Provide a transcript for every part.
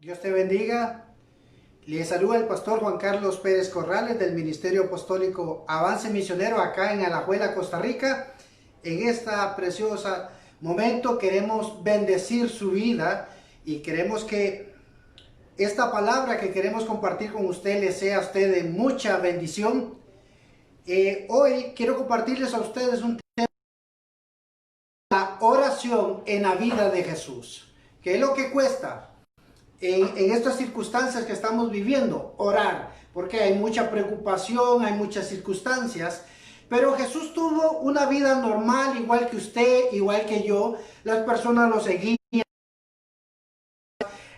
Dios te bendiga. Les saluda el pastor Juan Carlos Pérez Corrales del Ministerio Apostólico Avance Misionero acá en Alajuela, Costa Rica. En esta preciosa momento queremos bendecir su vida y queremos que esta palabra que queremos compartir con usted le sea a usted de mucha bendición. Hoy quiero compartirles a ustedes un tema: la oración en la vida de Jesús. ¿Qué es lo que cuesta en estas circunstancias que estamos viviendo? Orar, porque hay mucha preocupación, hay muchas circunstancias, pero Jesús tuvo una vida normal, igual que usted, igual que yo. Las personas lo seguían,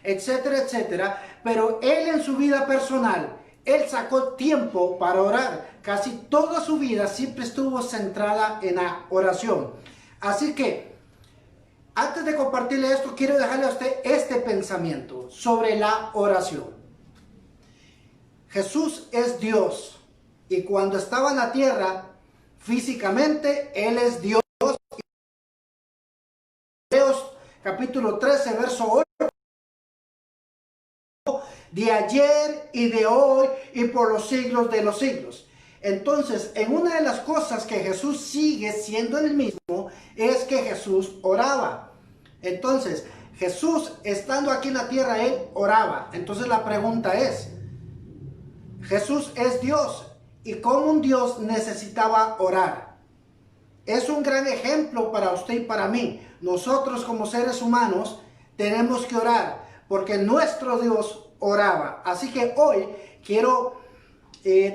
etcétera, etcétera, pero Él en su vida personal, Él sacó tiempo para orar. Casi toda su vida siempre estuvo centrada en la oración. Así que antes de compartirle esto, quiero dejarle a usted este pensamiento sobre la oración. Jesús es Dios, y cuando estaba en la tierra, físicamente, Él es Dios. Hebreos capítulo 13, verso 8, de ayer y de hoy y por los siglos de los siglos. Entonces, en una de las cosas que Jesús sigue siendo el mismo, es que Jesús oraba. Entonces, Jesús estando aquí en la tierra, Él oraba. Entonces la pregunta es, Jesús es Dios, ¿y cómo un Dios necesitaba orar? Es un gran ejemplo para usted y para mí. Nosotros como seres humanos tenemos que orar, porque nuestro Dios oraba. Así que hoy quiero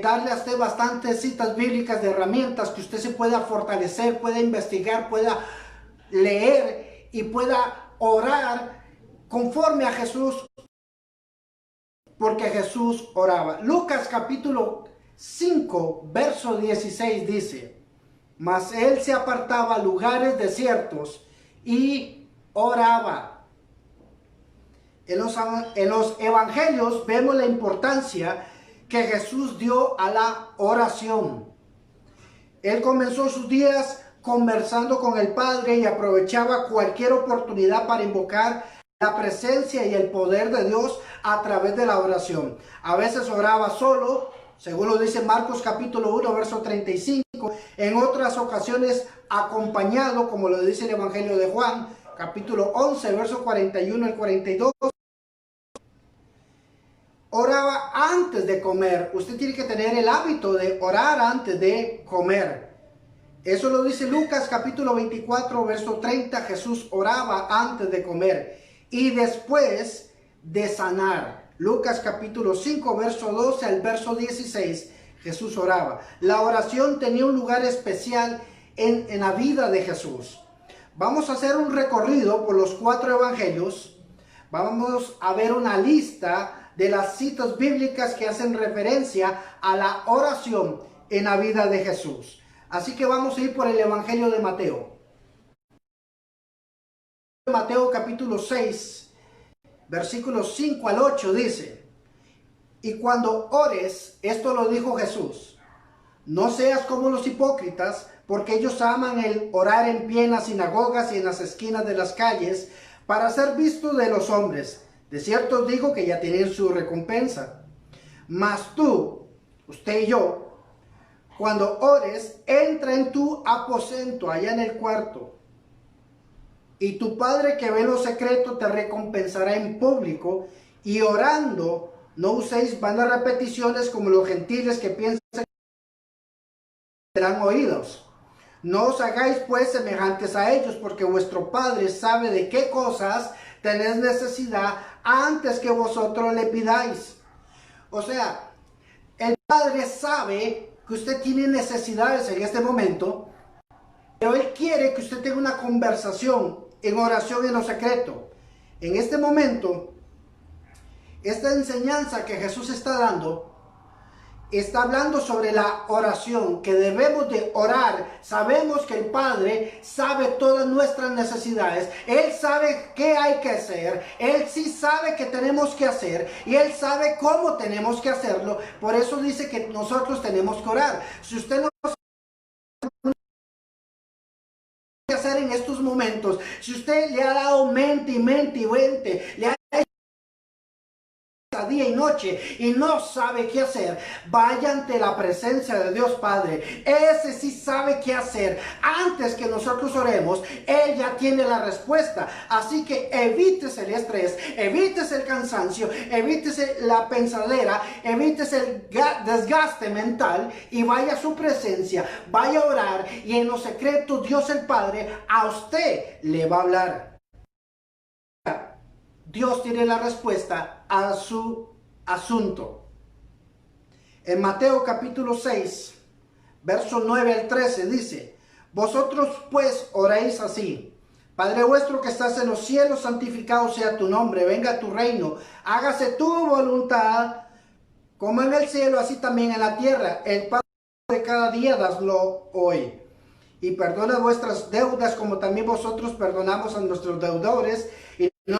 darle a usted bastantes citas bíblicas de herramientas que usted se pueda fortalecer, pueda investigar, pueda leer y pueda orar conforme a Jesús, porque Jesús oraba. Lucas capítulo 5, verso 16 dice: mas Él se apartaba a lugares desiertos y oraba. En los evangelios vemos la importancia que Jesús dio a la oración. Él comenzó sus días conversando con el Padre y aprovechaba cualquier oportunidad para invocar la presencia y el poder de Dios a través de la oración. A veces oraba solo, según lo dice Marcos capítulo 1, verso 35. En otras ocasiones acompañado, como lo dice el Evangelio de Juan, capítulo 11, verso 41 al 42. Oraba antes de comer. Usted tiene que tener el hábito de orar antes de comer. Eso lo dice Lucas capítulo 24, verso 30. Jesús oraba antes de comer y después de sanar. Lucas capítulo 5, verso 12 al verso 16. Jesús oraba. La oración tenía un lugar especial en la vida de Jesús. Vamos a hacer un recorrido por los 4 evangelios. Vamos a ver una lista de las citas bíblicas que hacen referencia a la oración en la vida de Jesús. Así que vamos a ir por el Evangelio de Mateo. Mateo capítulo 6, versículos 5 al 8 dice: y cuando ores, esto lo dijo Jesús, no seas como los hipócritas, porque ellos aman el orar en pie en las sinagogas y en las esquinas de las calles, para ser vistos de los hombres. De cierto os digo que ya tienen su recompensa. Mas tú, usted y yo, cuando ores, entra en tu aposento, allá en el cuarto, y tu Padre que ve lo secreto te recompensará en público. Y orando, no uséis vanas repeticiones como los gentiles que piensan que serán oídos. No os hagáis pues semejantes a ellos, porque vuestro Padre sabe de qué cosas tenéis necesidad antes que vosotros le pidáis. O sea, el Padre sabe que usted tiene necesidades en este momento, pero Él quiere que usted tenga una conversación en oración en lo secreto. En este momento, esta enseñanza que Jesús está dando, está hablando sobre la oración, que debemos de orar. Sabemos que el Padre sabe todas nuestras necesidades. Él sabe qué hay que hacer. Él sí sabe qué tenemos que hacer. Y Él sabe cómo tenemos que hacerlo. Por eso dice que nosotros tenemos que orar. Si usted no sabe qué hacer en estos momentos, si usted le ha dado mente y mente y mente, le ha día y noche y no sabe qué hacer, vaya ante la presencia de Dios Padre. Ese sí sabe qué hacer. Antes que nosotros oremos, Él ya tiene la respuesta. Así que evítese el estrés, evítese el cansancio, evítese la pensadera, evítese el desgaste mental y vaya a su presencia, vaya a orar y en lo secreto Dios el Padre a usted le va a hablar. Dios tiene la respuesta a su asunto. En Mateo capítulo 6, verso 9 al 13 dice: vosotros pues oréis así: Padre vuestro que estás en los cielos, santificado sea tu nombre, venga tu reino, hágase tu voluntad, como en el cielo, así también en la tierra. El pan de cada día daslo hoy. Y perdona vuestras deudas, como también vosotros perdonamos a nuestros deudores. Y no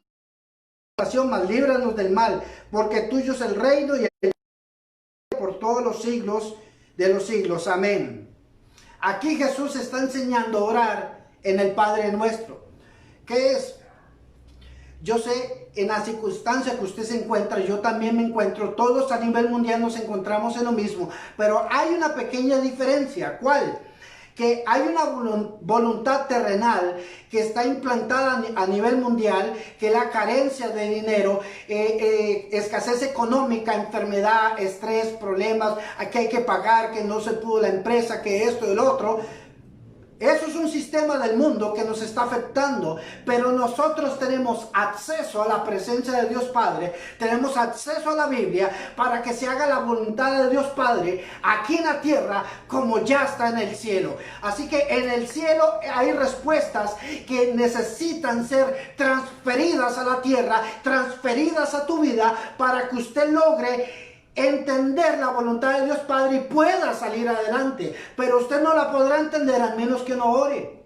mas líbranos del mal, porque tuyo es el reino y el por todos los siglos de los siglos. Amén. Aquí Jesús está enseñando a orar en el Padre Nuestro. ¿Qué es? Yo sé, en la circunstancia que usted se encuentra, yo también me encuentro, todos a nivel mundial nos encontramos en lo mismo, pero hay una pequeña diferencia. ¿Cuál? Que hay una voluntad terrenal que está implantada a nivel mundial, que la carencia de dinero, escasez económica, enfermedad, estrés, problemas, que hay que pagar, que no se pudo la empresa, que esto y el otro. Eso es un sistema del mundo que nos está afectando, pero nosotros tenemos acceso a la presencia de Dios Padre, tenemos acceso a la Biblia para que se haga la voluntad de Dios Padre aquí en la tierra como ya está en el cielo. Así que en el cielo hay respuestas que necesitan ser transferidas a la tierra, transferidas a tu vida para que usted logre entender la voluntad de Dios Padre y pueda salir adelante. Pero usted no la podrá entender a menos que no ore.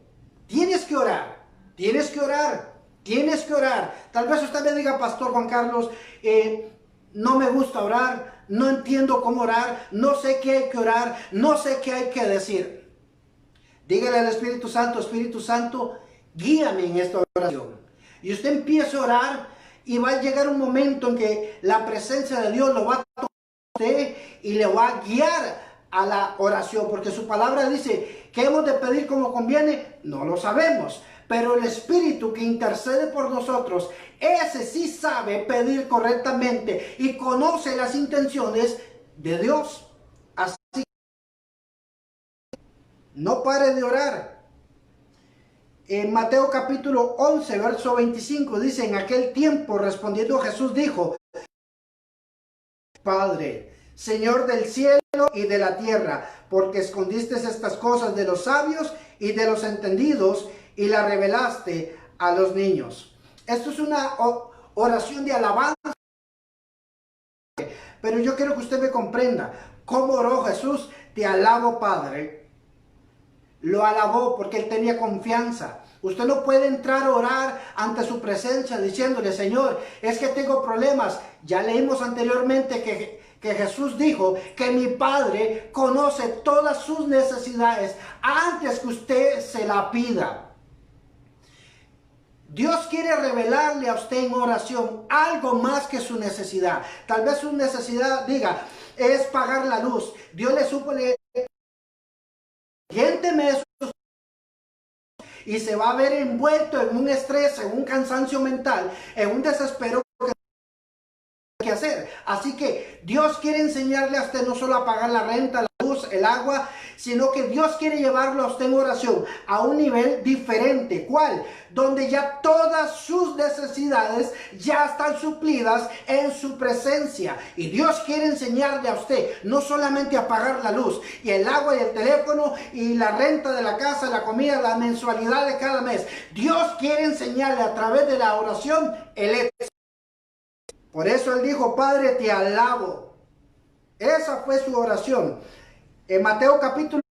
Tienes que orar, tienes que orar, tienes que orar. Tal vez usted me diga: Pastor Juan Carlos, no me gusta orar, no entiendo cómo orar, no sé qué hay que orar, no sé qué hay que decir. Dígale al Espíritu Santo, guíame en esta oración. Y usted empieza a orar y va a llegar un momento en que la presencia de Dios lo va a tomar y le va a guiar a la oración, porque su palabra dice que hemos de pedir como conviene. No lo sabemos, pero el Espíritu que intercede por nosotros, ese sí sabe pedir correctamente y conoce las intenciones de Dios. Así que no pare de orar. En Mateo capítulo 11, verso 25 dice: en aquel tiempo respondiendo Jesús dijo: Padre, Señor del cielo y de la tierra, porque escondiste estas cosas de los sabios y de los entendidos y las revelaste a los niños. Esto es una oración de alabanza, pero yo quiero que usted me comprenda cómo oró Jesús. Te alabo, Padre. Lo alabó porque él tenía confianza. Usted no puede entrar a orar ante su presencia diciéndole: Señor, es que tengo problemas. Ya leímos anteriormente que Jesús dijo que mi Padre conoce todas sus necesidades antes que usted se la pida. Dios quiere revelarle a usted en oración algo más que su necesidad. Tal vez su necesidad, diga, es pagar la luz. Dios le supone siguiente mes y se va a ver envuelto en un estrés, en un cansancio mental, en un desespero que hacer. Así que Dios quiere enseñarle a usted no solo a pagar la renta, la luz, el agua, sino que Dios quiere llevarlo a usted en oración a un nivel diferente. ¿Cuál? Donde ya todas sus necesidades ya están suplidas en su presencia. Y Dios quiere enseñarle a usted no solamente a pagar la luz y el agua y el teléfono y la renta de la casa, la comida, la mensualidad de cada mes. Dios quiere enseñarle a través de la oración el éxito. Por eso él dijo: Padre, te alabo. Esa fue su oración. En Mateo capítulo,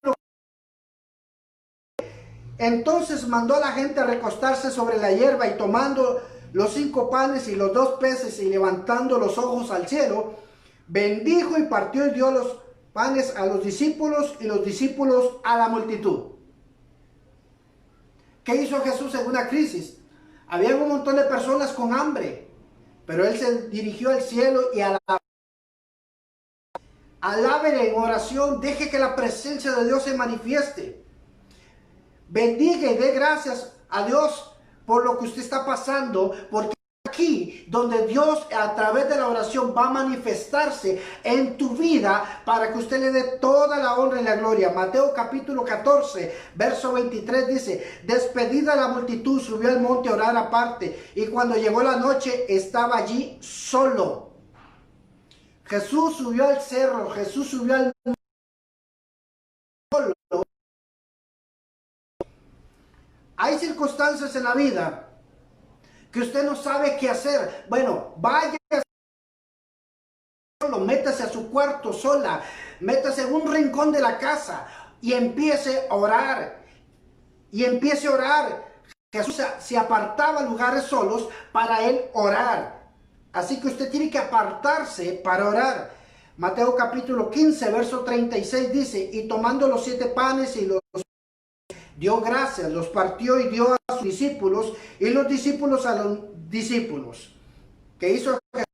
entonces mandó a la gente a recostarse sobre la hierba, y tomando los 5 panes y los 2 peces y levantando los ojos al cielo, bendijo y partió y dio los panes a los discípulos y los discípulos a la multitud. ¿Qué hizo Jesús en una crisis? Había un montón de personas con hambre. Pero él se dirigió al cielo y alábele en oración, deje que la presencia de Dios se manifieste. Bendiga y dé gracias a Dios por lo que usted está pasando, porque aquí donde Dios a través de la oración va a manifestarse en tu vida para que usted le dé toda la honra y la gloria. Mateo capítulo 14, verso 23 dice: despedida la multitud, subió al monte a orar aparte, y cuando llegó la noche estaba allí solo. Jesús subió al cerro, Jesús subió al solo. Hay circunstancias en la vida que usted no sabe qué hacer. Bueno, vaya solo, métase a su cuarto sola, métase en un rincón de la casa y empiece a orar. Y empiece a orar. Jesús se apartaba a lugares solos para él orar. Así que usted tiene que apartarse para orar. Mateo capítulo 15, verso 36 dice: y tomando los 7 panes y los dio gracias, los partió y dio a sus discípulos, y los discípulos a los discípulos. ¿Qué hizo Jesús?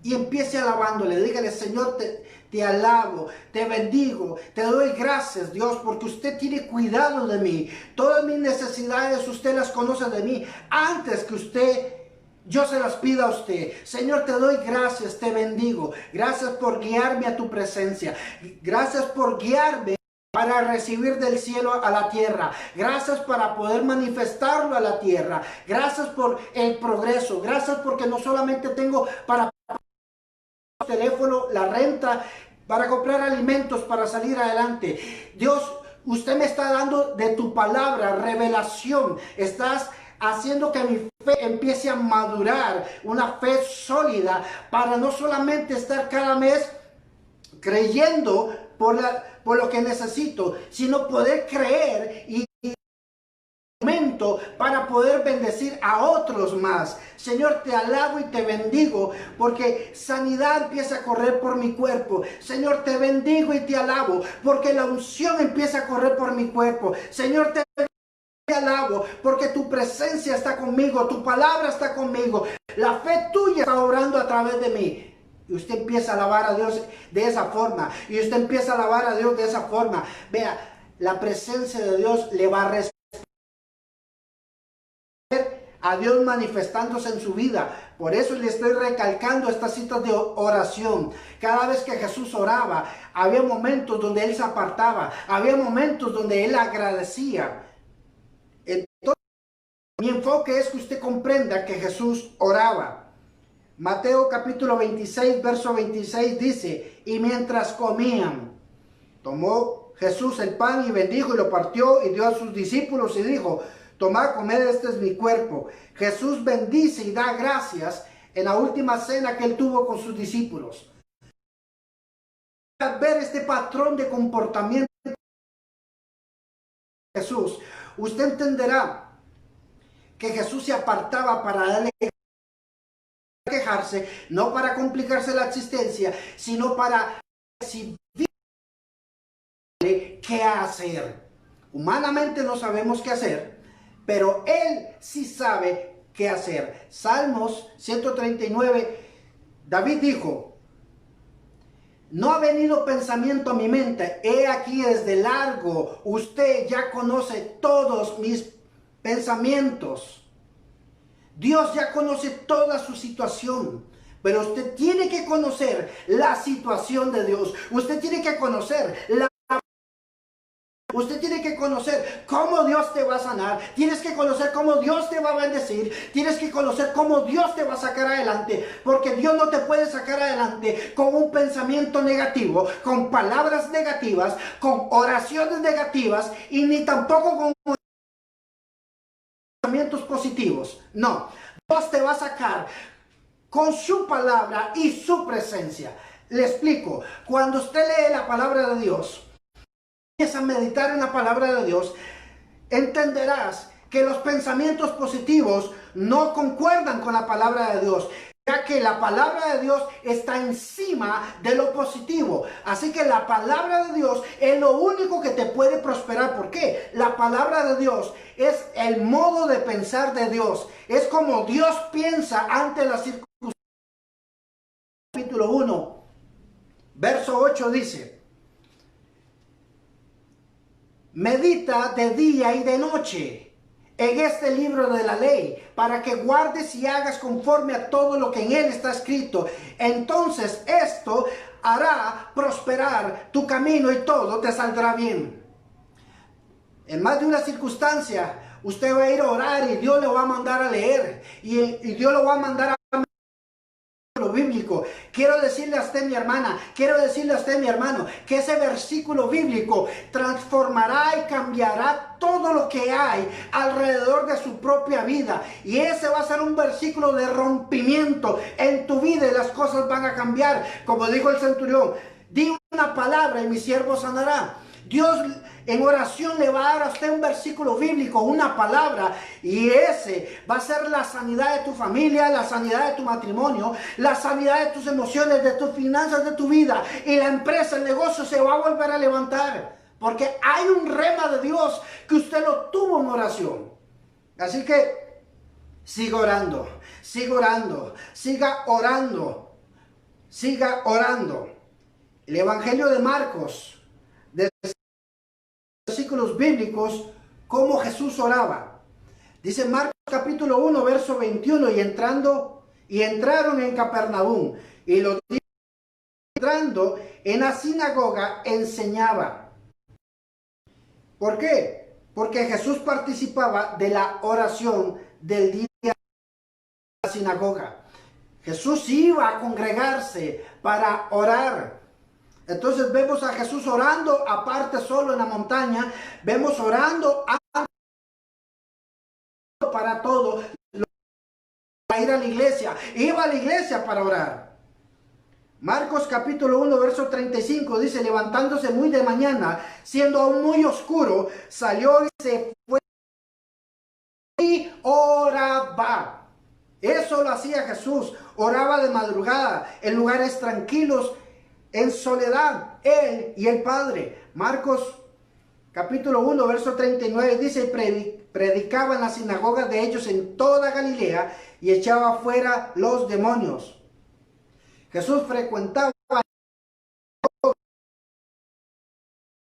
Y empiece alabándole, dígale: Señor, te alabo, te bendigo, te doy gracias, Dios, porque usted tiene cuidado de mí. Todas mis necesidades usted las conoce de mí antes que yo se las pida a usted. Señor, te doy gracias, te bendigo. Gracias por guiarme a tu presencia. Gracias por guiarme para recibir del cielo a la tierra. Gracias para poder manifestarlo a la tierra. Gracias por el progreso. Gracias porque no solamente tengo para teléfono, la renta, para comprar alimentos, para salir adelante. Dios, usted me está dando de tu palabra revelación. Estás haciendo que mi fe empiece a madurar, una fe sólida, para no solamente estar cada mes creyendo por lo que necesito, sino poder creer y para poder bendecir a otros más. Señor, te alabo y te bendigo porque sanidad empieza a correr por mi cuerpo. Señor, te bendigo y te alabo porque la unción empieza a correr por mi cuerpo. Señor, te alabo porque tu presencia está conmigo, tu palabra está conmigo, la fe tuya está obrando a través de mí. Y usted empieza a alabar a Dios de esa forma, y usted empieza a alabar a Dios de esa forma. Vea, la presencia de Dios le va a responder a Dios manifestándose en su vida. Por eso le estoy recalcando estas citas de oración. Cada vez que Jesús oraba, había momentos donde él se apartaba, había momentos donde él agradecía. Entonces, mi enfoque es que usted comprenda que Jesús oraba. Mateo capítulo 26, verso 26 dice: y mientras comían, tomó Jesús el pan y bendijo y lo partió y dio a sus discípulos y dijo: tomad, comed, este es mi cuerpo. Jesús bendice y da gracias en la última cena que él tuvo con sus discípulos. Al ver este patrón de comportamiento de Jesús, usted entenderá que Jesús se apartaba para darle quejarse, no para complicarse la existencia, sino para decidir qué hacer. Humanamente no sabemos qué hacer, pero él sí sabe qué hacer. Salmos 139, David dijo: no ha venido pensamiento a mi mente, he aquí desde largo, usted ya conoce todos mis pensamientos. Dios ya conoce toda su situación, pero usted tiene que conocer la situación de Dios. Usted tiene que conocer Usted tiene que conocer cómo Dios te va a sanar. Tienes que conocer cómo Dios te va a bendecir. Tienes que conocer cómo Dios te va a sacar adelante. Porque Dios no te puede sacar adelante con un pensamiento negativo, con palabras negativas, con oraciones negativas y ni tampoco con pensamientos positivos. No, Dios te va a sacar con su palabra y su presencia. Le explico. Cuando usted lee la palabra de Dios, empieza a meditar en la palabra de Dios, entenderás que los pensamientos positivos no concuerdan con la palabra de Dios. ya que la palabra de Dios está encima de lo positivo. Así que la palabra de Dios es lo único que te puede prosperar. ¿Por qué? La palabra de Dios es el modo de pensar de Dios. Es como Dios piensa ante las circunstancias. Capítulo 1, verso 8 dice: medita de día y de noche en este libro de la ley, para que guardes y hagas conforme a todo lo que en él está escrito. Entonces esto hará prosperar tu camino y todo te saldrá bien. En más de una circunstancia, usted va a ir a orar y Dios le va a mandar a leer. Y Dios lo va a mandar a lo bíblico. Quiero decirle a usted, mi hermana, quiero decirle a usted, mi hermano, que ese versículo bíblico transformará y cambiará todo lo que hay alrededor de su propia vida. Y ese va a ser un versículo de rompimiento en tu vida y las cosas van a cambiar. Como dijo el centurión, di una palabra y mi siervo sanará. Dios en oración le va a dar a usted un versículo bíblico, una palabra, y ese va a ser la sanidad de tu familia, la sanidad de tu matrimonio, la sanidad de tus emociones, de tus finanzas, de tu vida, y la empresa, el negocio se va a volver a levantar, porque hay un rema de Dios que usted lo tuvo en oración. Así que siga orando, siga orando, siga orando, siga orando. El Evangelio de Marcos, de versículos bíblicos, cómo Jesús oraba. Dice Marcos capítulo 1, verso 21, y entraron en Capernaum, y los días entrando en la sinagoga enseñaba. ¿Por qué? Porque Jesús participaba de la oración del día de la sinagoga. Jesús iba a congregarse para orar. Entonces vemos a Jesús orando aparte solo en la montaña. Vemos orando para todo. Para ir a la iglesia. Iba a la iglesia para orar. Marcos capítulo 1 verso 35 dice: levantándose muy de mañana, siendo aún muy oscuro, salió y se fue y oraba. Eso lo hacía Jesús. Oraba de madrugada en lugares tranquilos, en soledad, él y el Padre. Marcos capítulo 1 verso 39 dice: predicaba en las sinagogas de ellos en toda Galilea y echaba fuera los demonios. Jesús frecuentaba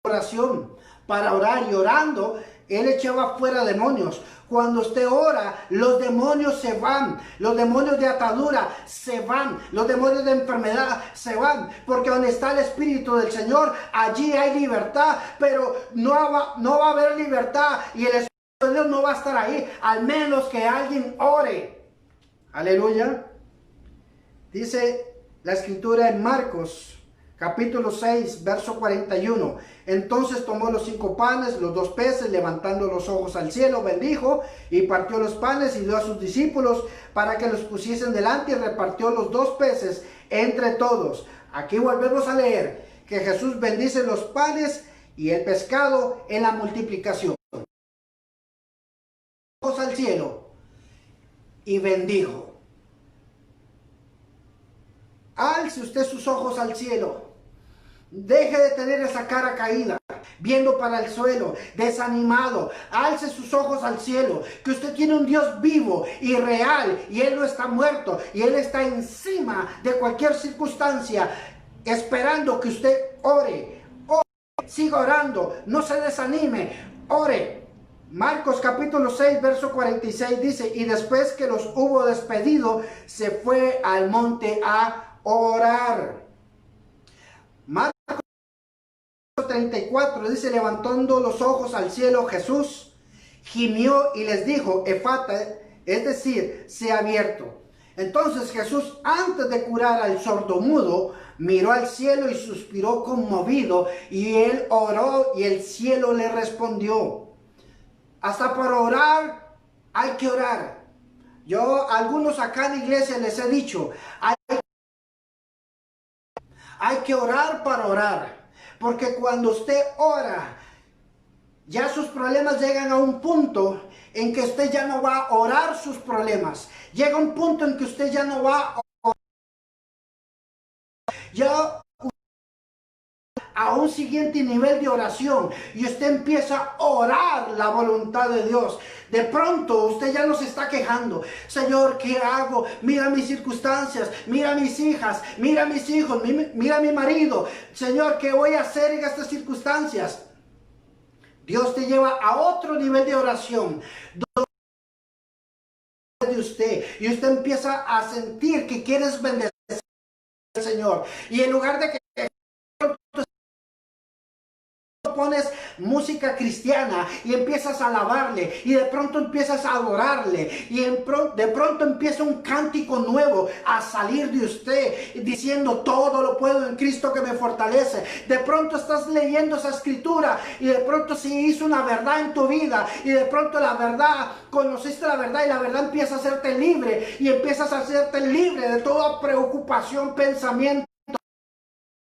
oración para orar, y orando él echaba fuera demonios. Cuando usted ora, los demonios se van, los demonios de atadura se van, los demonios de enfermedad se van, porque donde está el Espíritu del Señor, allí hay libertad. Pero no va a haber libertad y el Espíritu de Dios no va a estar ahí, al menos que alguien ore. Aleluya. Dice la escritura en Marcos capítulo 6, verso 41. Entonces tomó los 5 panes, los 2 peces, levantando los ojos al cielo, bendijo y partió los panes y dio a sus discípulos para que los pusiesen delante, y repartió los 2 peces entre todos. Aquí volvemos a leer que Jesús bendice los panes y el pescado en la multiplicación. Ojos al cielo y bendijo. Alce usted sus ojos al cielo. Deje de tener esa cara caída, viendo para el suelo, desanimado. Alce sus ojos al cielo, que usted tiene un Dios vivo y real, y Él no está muerto, y Él está encima de cualquier circunstancia, esperando que usted ore. Siga orando, no se desanime, ore. Marcos capítulo 6, verso 46 dice: y después que los hubo despedido, se fue al monte a orar. Marcos 34 dice: levantando los ojos al cielo, Jesús gimió y les dijo: efata, es decir, sea abierto. Entonces Jesús, antes de curar al sordomudo, miró al cielo y suspiró conmovido, y él oró y el cielo le respondió. Hasta para orar hay que orar. Yo a algunos acá en la iglesia les he dicho, hay que orar para orar. Porque cuando usted ora, ya sus problemas llegan a un punto en que usted ya no va a orar sus problemas. Llega un punto en que usted ya no va a ya a un siguiente nivel de oración y usted empieza a orar la voluntad de Dios. De pronto usted ya no se está quejando. Señor, ¿qué hago? Mira mis circunstancias, mira mis hijas, mira mis hijos, mira mi marido. Señor, ¿qué voy a hacer en estas circunstancias? Dios te lleva a otro nivel de oración de usted y usted empieza a sentir que quieres bendecer al Señor, y en lugar de que pones música cristiana y empiezas a alabarle y de pronto empiezas a adorarle y de pronto empieza un cántico nuevo a salir de usted diciendo todo lo puedo en Cristo que me fortalece. De pronto estás leyendo esa escritura y de pronto se hizo una verdad en tu vida y de pronto la verdad, conociste la verdad y la verdad empieza a hacerte libre y empiezas a hacerte libre de toda preocupación, pensamiento,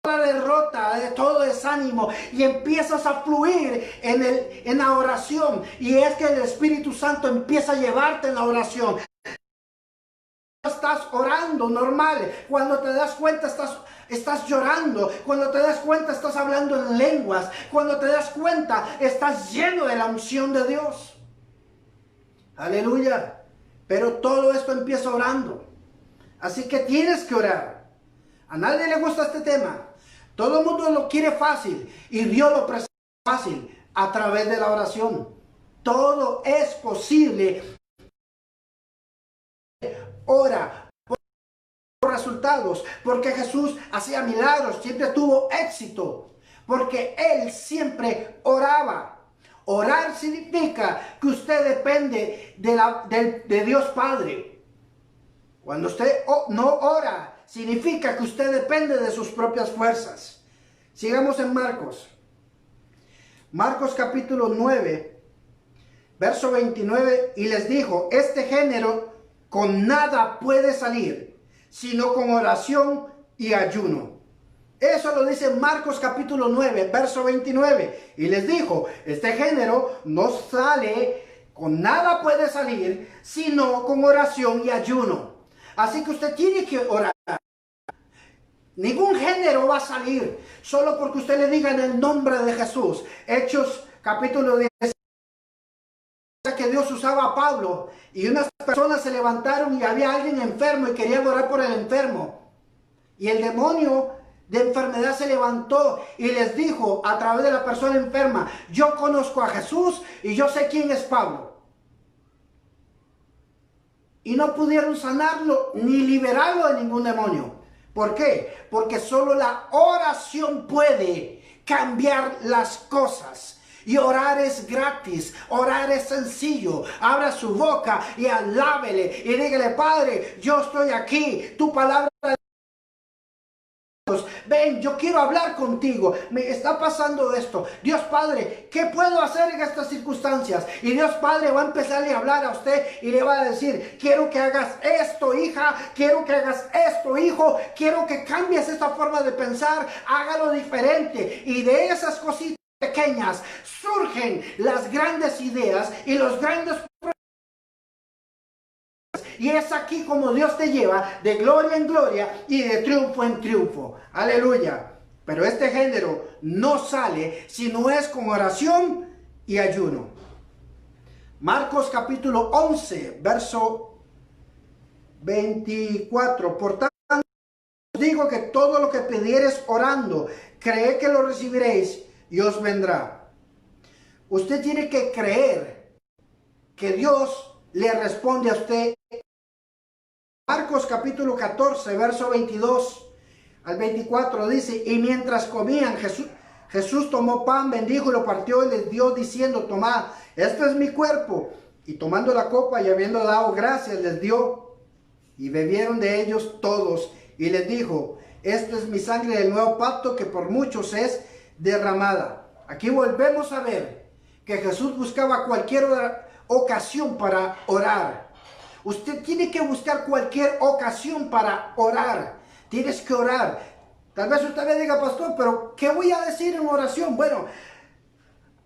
la derrota, de todo desánimo, y empiezas a fluir en la oración, y es que el Espíritu Santo empieza a llevarte en la oración. Estás orando normal, cuando te das cuenta estás llorando, cuando te das cuenta estás hablando en lenguas, cuando te das cuenta estás lleno de la unción de Dios. Aleluya. Pero todo esto empieza orando, así que tienes que orar. A nadie le gusta este tema. Todo el mundo lo quiere fácil y Dios lo presenta fácil a través de la oración. Todo es posible. Ora por resultados, porque Jesús hacía milagros, siempre tuvo éxito, porque Él siempre oraba. Orar significa que usted depende de Dios Padre. Cuando usted no ora, significa que usted depende de sus propias fuerzas. Sigamos en Marcos. Marcos capítulo 9, verso 29. Y les dijo, este género con nada puede salir, sino con oración y ayuno. Eso lo dice Marcos capítulo 9, verso 29. Y les dijo, este género no sale, con nada puede salir, sino con oración y ayuno. Así que usted tiene que orar. Ningún género va a salir solo porque usted le diga en el nombre de Jesús. Hechos capítulo 10. Que Dios usaba a Pablo y unas personas se levantaron y había alguien enfermo y querían orar por el enfermo. Y el demonio de enfermedad se levantó y les dijo a través de la persona enferma, yo conozco a Jesús y yo sé quién es Pablo. Y no pudieron sanarlo ni liberarlo de ningún demonio. ¿Por qué? Porque solo la oración puede cambiar las cosas. Y orar es gratis, orar es sencillo. Abra su boca y alábele y dígale, Padre, yo estoy aquí, tu palabra. Ven, yo quiero hablar contigo, me está pasando esto. Dios Padre, ¿qué puedo hacer en estas circunstancias? Y Dios Padre va a empezarle a hablar a usted y le va a decir, quiero que hagas esto, hija, quiero que hagas esto, hijo, quiero que cambies esta forma de pensar, hágalo diferente. Y de esas cositas pequeñas surgen las grandes ideas y los grandes problemas. Y es aquí como Dios te lleva de gloria en gloria y de triunfo en triunfo. Aleluya. Pero este género no sale si no es con oración y ayuno. Marcos capítulo 11, verso 24. Por tanto, os digo que todo lo que pidiereis orando, creed que lo recibiréis y os vendrá. Usted tiene que creer que Dios le responde a usted. Marcos capítulo 14, verso 22 al 24 dice, y mientras comían, Jesús tomó pan, bendijo y lo partió y les dio diciendo, tomad, este es mi cuerpo. Y tomando la copa y habiendo dado gracias, les dio y bebieron de ellos todos. Y les dijo, esta es mi sangre del nuevo pacto que por muchos es derramada. Aquí volvemos a ver que Jesús buscaba cualquier ocasión para orar. Usted tiene que buscar cualquier ocasión para orar. Tienes que orar. Tal vez usted me diga, pastor, pero ¿qué voy a decir en oración? Bueno,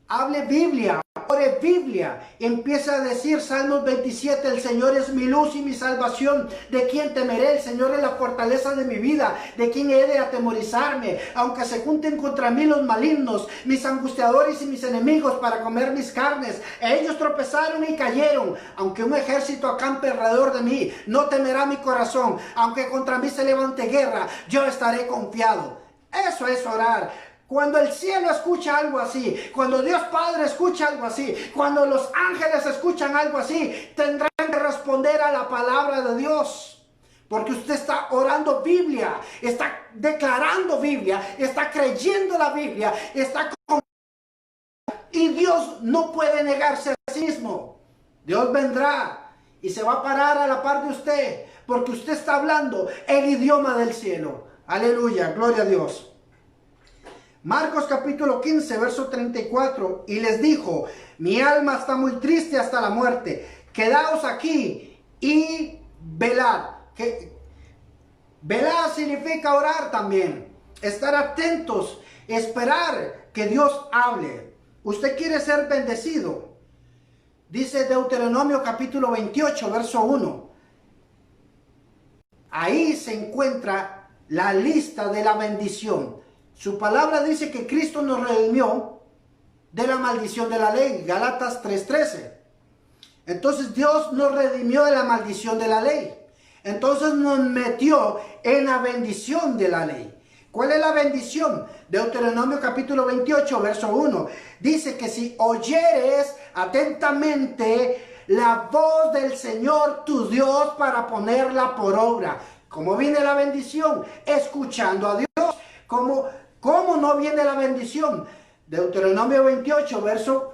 hable Biblia, ore Biblia, empieza a decir Salmos 27, el Señor es mi luz y mi salvación, ¿de quién temeré? El Señor es la fortaleza de mi vida, ¿de quién he de atemorizarme? Aunque se junten contra mí los malignos, mis angustiadores y mis enemigos para comer mis carnes, ellos tropezaron y cayeron, aunque un ejército acampe alrededor de mí, no temerá mi corazón, aunque contra mí se levante guerra, yo estaré confiado. Eso es orar. Cuando el cielo escucha algo así, cuando Dios Padre escucha algo así, cuando los ángeles escuchan algo así, tendrán que responder a la palabra de Dios. Porque usted está orando Biblia, está declarando Biblia, está creyendo la Biblia, está con... Y Dios no puede negarse a sí mismo. Dios vendrá y se va a parar a la par de usted, porque usted está hablando el idioma del cielo. Aleluya, gloria a Dios. Marcos capítulo 15, verso 34, y les dijo, mi alma está muy triste hasta la muerte, quedaos aquí y velad. Velar significa orar también, estar atentos, esperar que Dios hable. Usted quiere ser bendecido. Dice Deuteronomio capítulo 28, verso 1. Ahí se encuentra la lista de la bendición. Su palabra dice que Cristo nos redimió de la maldición de la ley. Gálatas 3:13. Entonces Dios nos redimió de la maldición de la ley. Entonces nos metió en la bendición de la ley. ¿Cuál es la bendición? Deuteronomio capítulo 28, verso 1. Dice que si oyeres atentamente la voz del Señor tu Dios para ponerla por obra. ¿Cómo viene la bendición? Escuchando a Dios. ¿Cómo no viene la bendición? Deuteronomio 28, verso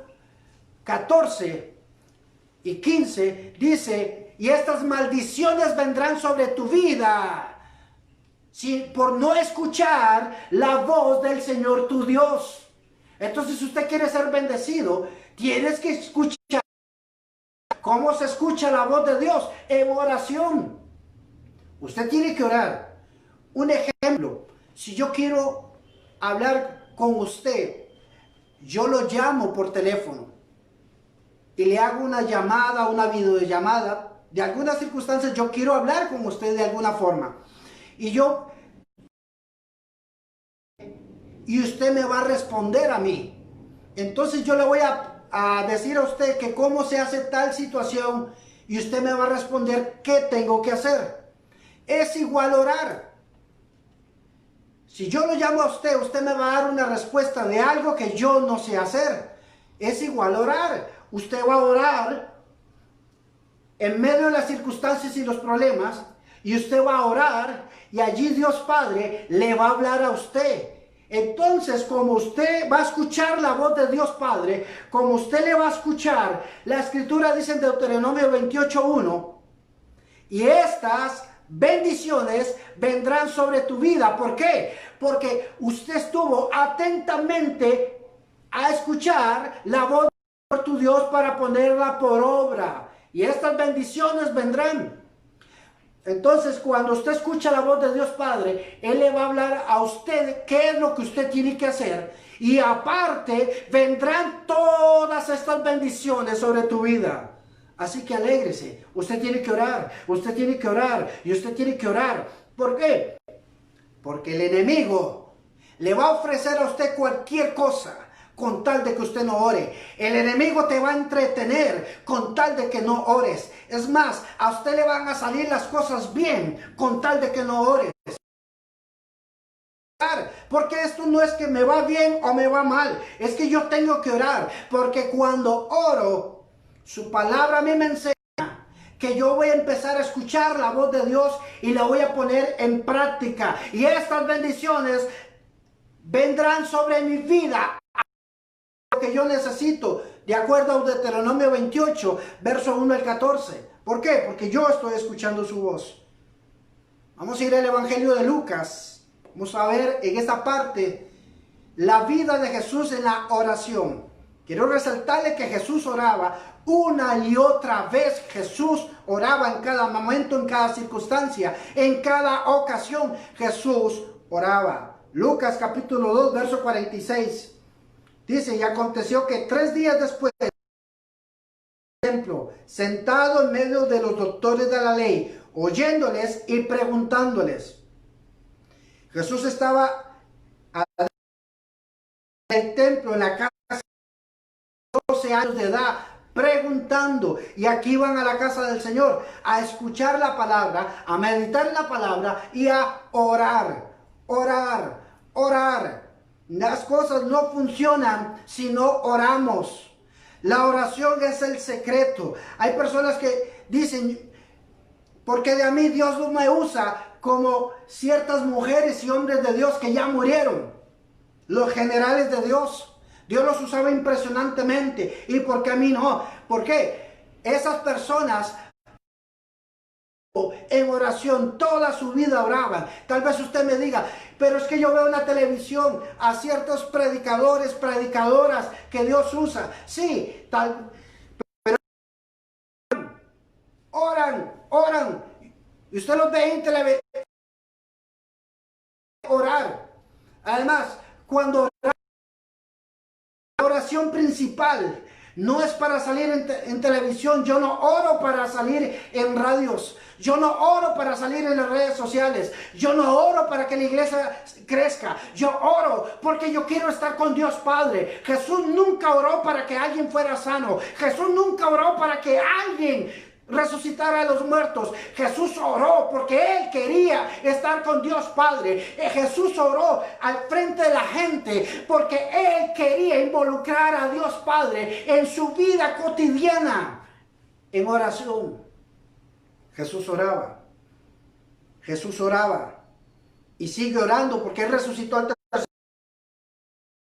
14 y 15 dice, y estas maldiciones vendrán sobre tu vida por no escuchar la voz del Señor tu Dios. Entonces, si usted quiere ser bendecido, tienes que escuchar. ¿Cómo se escucha la voz de Dios? En oración. Usted tiene que orar. Un ejemplo, si yo quiero hablar con usted, yo lo llamo por teléfono y le hago una llamada, una videollamada. De algunas circunstancias yo quiero hablar con usted de alguna forma y usted me va a responder a mí. Entonces yo le voy a decir a usted que cómo se hace tal situación y usted me va a responder qué tengo que hacer. Es igual orar. Si yo lo llamo a usted, usted me va a dar una respuesta de algo que yo no sé hacer. Es igual orar. Usted va a orar en medio de las circunstancias y los problemas, y usted va a orar, y allí Dios Padre le va a hablar a usted. Entonces, como usted va a escuchar la voz de Dios Padre, como usted le va a escuchar, la Escritura dice en Deuteronomio 28:1, y estas bendiciones vendrán sobre tu vida. ¿Por qué? Porque usted estuvo atentamente a escuchar la voz de tu Dios para ponerla por obra. Y estas bendiciones vendrán. Entonces, cuando usted escucha la voz de Dios Padre, Él le va a hablar a usted qué es lo que usted tiene que hacer. Y aparte, vendrán todas estas bendiciones sobre tu vida. Así que alégrese. Usted tiene que orar. Usted tiene que orar. Y usted tiene que orar. ¿Por qué? Porque el enemigo le va a ofrecer a usted cualquier cosa con tal de que usted no ore. El enemigo te va a entretener con tal de que no ores. Es más, a usted le van a salir las cosas bien con tal de que no ores. Porque esto no es que me va bien o me va mal. Es que yo tengo que orar. Porque cuando oro, su palabra a mí me enseña que yo voy a empezar a escuchar la voz de Dios y la voy a poner en práctica. Y estas bendiciones vendrán sobre mi vida. Lo que yo necesito, de acuerdo a Deuteronomio 28, verso 1 al 14. ¿Por qué? Porque yo estoy escuchando su voz. Vamos a ir al Evangelio de Lucas. Vamos a ver en esta parte la vida de Jesús en la oración. Quiero resaltarle que Jesús oraba una y otra vez. Jesús oraba en cada momento, en cada circunstancia, en cada ocasión. Jesús oraba. Lucas capítulo 2, verso 46. Dice, y aconteció que 3 días después, templo, sentado en medio de los doctores de la ley, oyéndoles y preguntándoles. Jesús estaba en el templo, en la casa, 12 años de edad, preguntando, y aquí iban a la casa del Señor a escuchar la palabra, a meditar la palabra y a orar, orar, orar. Las cosas no funcionan si no oramos. La oración es el secreto. Hay personas que dicen, porque de a mí Dios no me usa como ciertas mujeres y hombres de Dios que ya murieron. Los generales de Dios. Dios los usaba impresionantemente. ¿Y por qué a mí no? ¿Por qué? Esas personas en oración toda su vida oraban. Tal vez usted me diga, pero es que yo veo en la televisión a ciertos predicadores, predicadoras que Dios usa. Sí, pero oran. Y usted los ve en televisión orar. Además, cuando la oración principal no es para salir en televisión. Yo no oro para salir en radios. Yo no oro para salir en las redes sociales. Yo no oro para que la iglesia crezca. Yo oro porque yo quiero estar con Dios Padre. Jesús nunca oró para que alguien fuera sano. Jesús nunca oró para que alguien resucitar a los muertos. Jesús oró porque Él quería estar con Dios Padre. Jesús oró al frente de la gente porque Él quería involucrar a Dios Padre en su vida cotidiana. En oración, Jesús oraba. Jesús oraba y sigue orando porque Él resucitó al tercer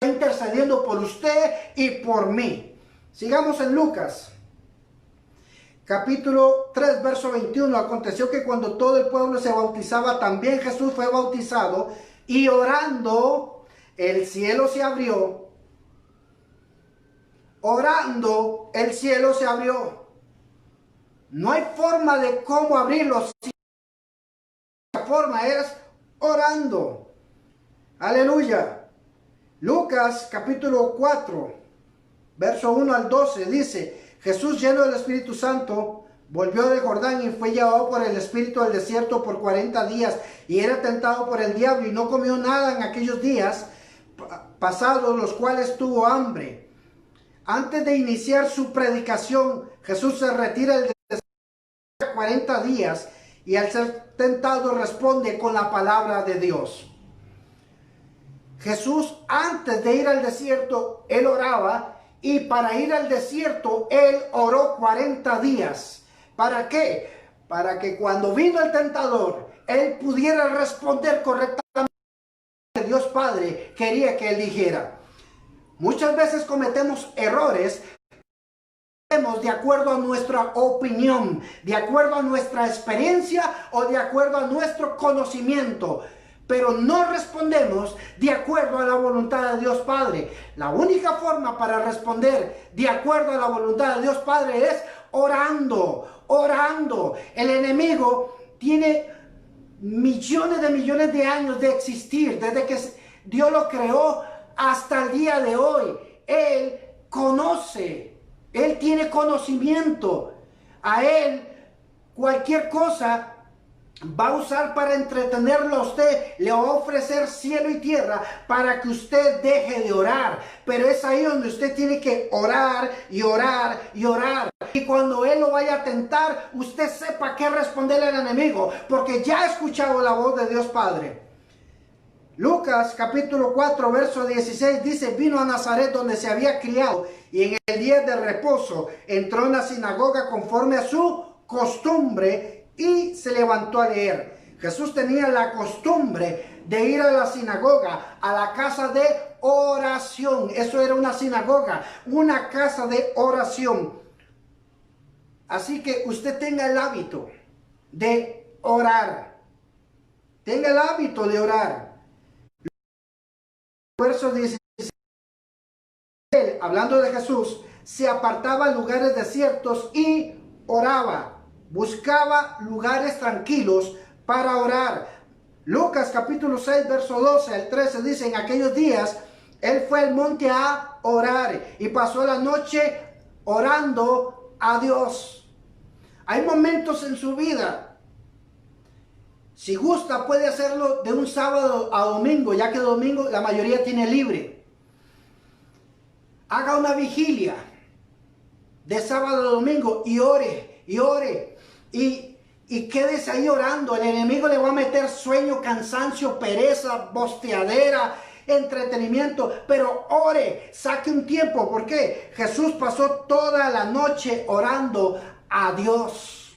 día, intercediendo por usted y por mí. Sigamos en Lucas capítulo 3, verso 21. Aconteció que cuando todo el pueblo se bautizaba, también Jesús fue bautizado, y orando, el cielo se abrió. Orando, el cielo se abrió. No hay forma de cómo abrirlo. La forma es orando. Aleluya. Lucas capítulo 4, verso 1 al 12 dice: Jesús, lleno del Espíritu Santo, volvió del Jordán y fue llevado por el Espíritu al desierto por 40 días y era tentado por el diablo y no comió nada en aquellos días pasados, los cuales tuvo hambre. Antes de iniciar su predicación, Jesús se retira del desierto 40 días y al ser tentado responde con la palabra de Dios. Jesús, antes de ir al desierto, Él oraba. Y para ir al desierto, Él oró 40 días. ¿Para qué? Para que cuando vino el tentador, Él pudiera responder correctamente lo que Dios Padre quería que Él dijera. Muchas veces cometemos errores de acuerdo a nuestra opinión, de acuerdo a nuestra experiencia o de acuerdo a nuestro conocimiento. Pero no respondemos de acuerdo a la voluntad de Dios Padre. La única forma para responder de acuerdo a la voluntad de Dios Padre es orando, orando. El enemigo tiene millones de años de existir, desde que Dios lo creó hasta el día de hoy. Él conoce, Él tiene conocimiento. A Él cualquier cosa va a usar para entretenerlo a usted. Le va a ofrecer cielo y tierra para que usted deje de orar. Pero es ahí donde usted tiene que orar y orar y orar. Y cuando Él lo vaya a tentar, usted sepa qué responderle al enemigo, porque ya ha escuchado la voz de Dios Padre. Lucas capítulo 4, verso 16 dice: vino a Nazaret, donde se había criado, y en el día de reposo entró en la sinagoga conforme a su costumbre, y se levantó a leer. Jesús tenía la costumbre de ir a la sinagoga, a la casa de oración. Eso era una sinagoga, una casa de oración. Así que usted tenga el hábito de orar. Tenga el hábito de orar. Verso 16. Él, hablando de Jesús, se apartaba a lugares desiertos y oraba. Buscaba lugares tranquilos para orar. Lucas capítulo 6, verso 12 al 13 dice: en aquellos días Él fue al monte a orar y pasó la noche orando a Dios. Hay momentos en su vida, si gusta puede hacerlo de un sábado a domingo, ya que domingo la mayoría tiene libre. Haga una vigilia de sábado a domingo y ore, y quédese ahí orando. El enemigo le va a meter sueño, cansancio, pereza, bosteadera, entretenimiento, pero ore, saque un tiempo. ¿Por qué? Jesús pasó toda la noche orando a Dios.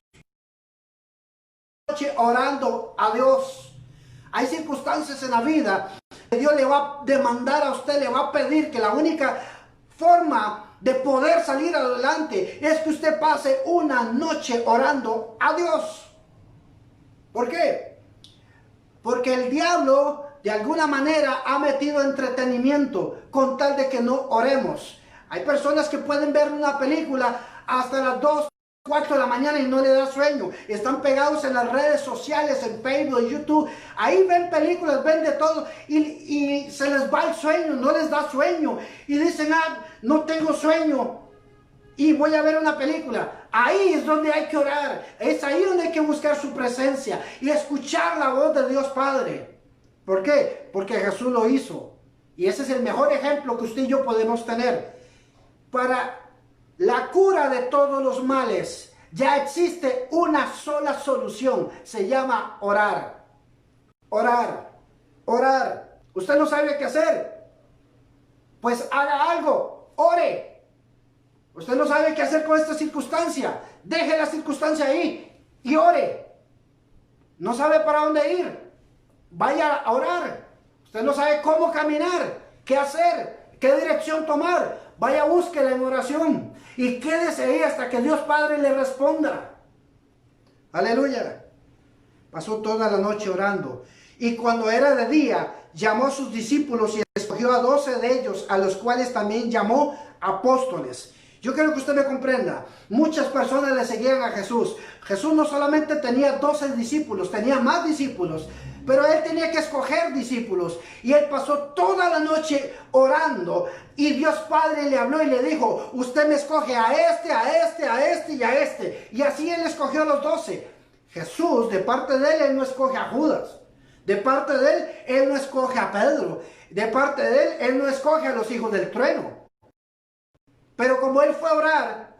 Orando a Dios. Hay circunstancias en la vida que Dios le va a demandar a usted, le va a pedir que la única forma de poder salir adelante es que usted pase una noche orando a Dios. ¿Por qué? Porque el diablo de alguna manera ha metido entretenimiento con tal de que no oremos. Hay personas que pueden ver una película hasta las 2, 4 de la mañana y no le da sueño. Están pegados en las redes sociales, en Facebook, en YouTube. Ahí ven películas, ven de todo y se les va el sueño, no les da sueño. Y dicen, no tengo sueño y voy a ver una película. Ahí es donde hay que orar. Es ahí donde hay que buscar su presencia y escuchar la voz de Dios Padre. ¿Por qué? Porque Jesús lo hizo. Y ese es el mejor ejemplo que usted y yo podemos tener. Para la cura de todos los males, ya existe una sola solución. Se llama orar. Orar. Orar. ¿Usted no sabe qué hacer? Pues haga algo. Ore. Usted no sabe qué hacer con esta circunstancia. Deje la circunstancia ahí y ore. No sabe para dónde ir. Vaya a orar. Usted no sabe cómo caminar, qué hacer, qué dirección tomar. Vaya, búsquela en oración y quédese ahí hasta que Dios Padre le responda. Aleluya. Pasó toda la noche orando. Y cuando era de día, llamó a sus discípulos y escogió a 12 de ellos, a los cuales también llamó apóstoles. Yo quiero que usted me comprenda. Muchas personas le seguían a Jesús. Jesús no solamente tenía 12 discípulos, tenía más discípulos. Pero él tenía que escoger discípulos. Y él pasó toda la noche orando. Y Dios Padre le habló y le dijo, usted me escoge a este, a este, a este y a este. Y así él escogió a los 12. Jesús, de parte de él no escoge a Judas. De parte de él no escoge a Pedro. De parte de él no escoge a los hijos del trueno. Pero como él fue a orar,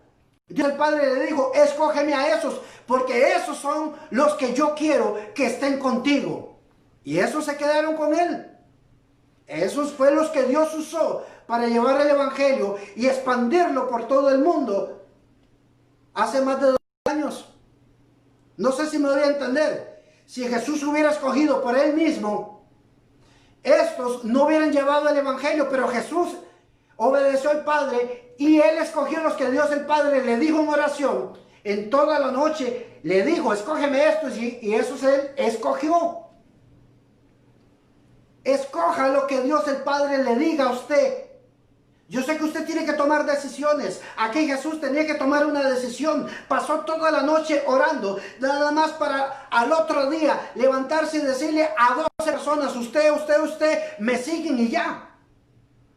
Dios el Padre le dijo, escógeme a esos, porque esos son los que yo quiero que estén contigo. Y esos se quedaron con él. Esos fueron los que Dios usó para llevar el evangelio y expandirlo por todo el mundo hace más de 2 años. No sé si me doy a entender. Si Jesús hubiera escogido por él mismo, estos no hubieran llevado el evangelio, pero Jesús obedeció al Padre y él escogió los que Dios el Padre le dijo en oración. En toda la noche le dijo, escógeme estos, y esos él escogió. Escoja lo que Dios el Padre le diga a usted. Yo sé que usted tiene que tomar decisiones. Aquí Jesús tenía que tomar una decisión. Pasó toda la noche orando, nada más para al otro día levantarse y decirle a 12 personas, usted, me siguen y ya.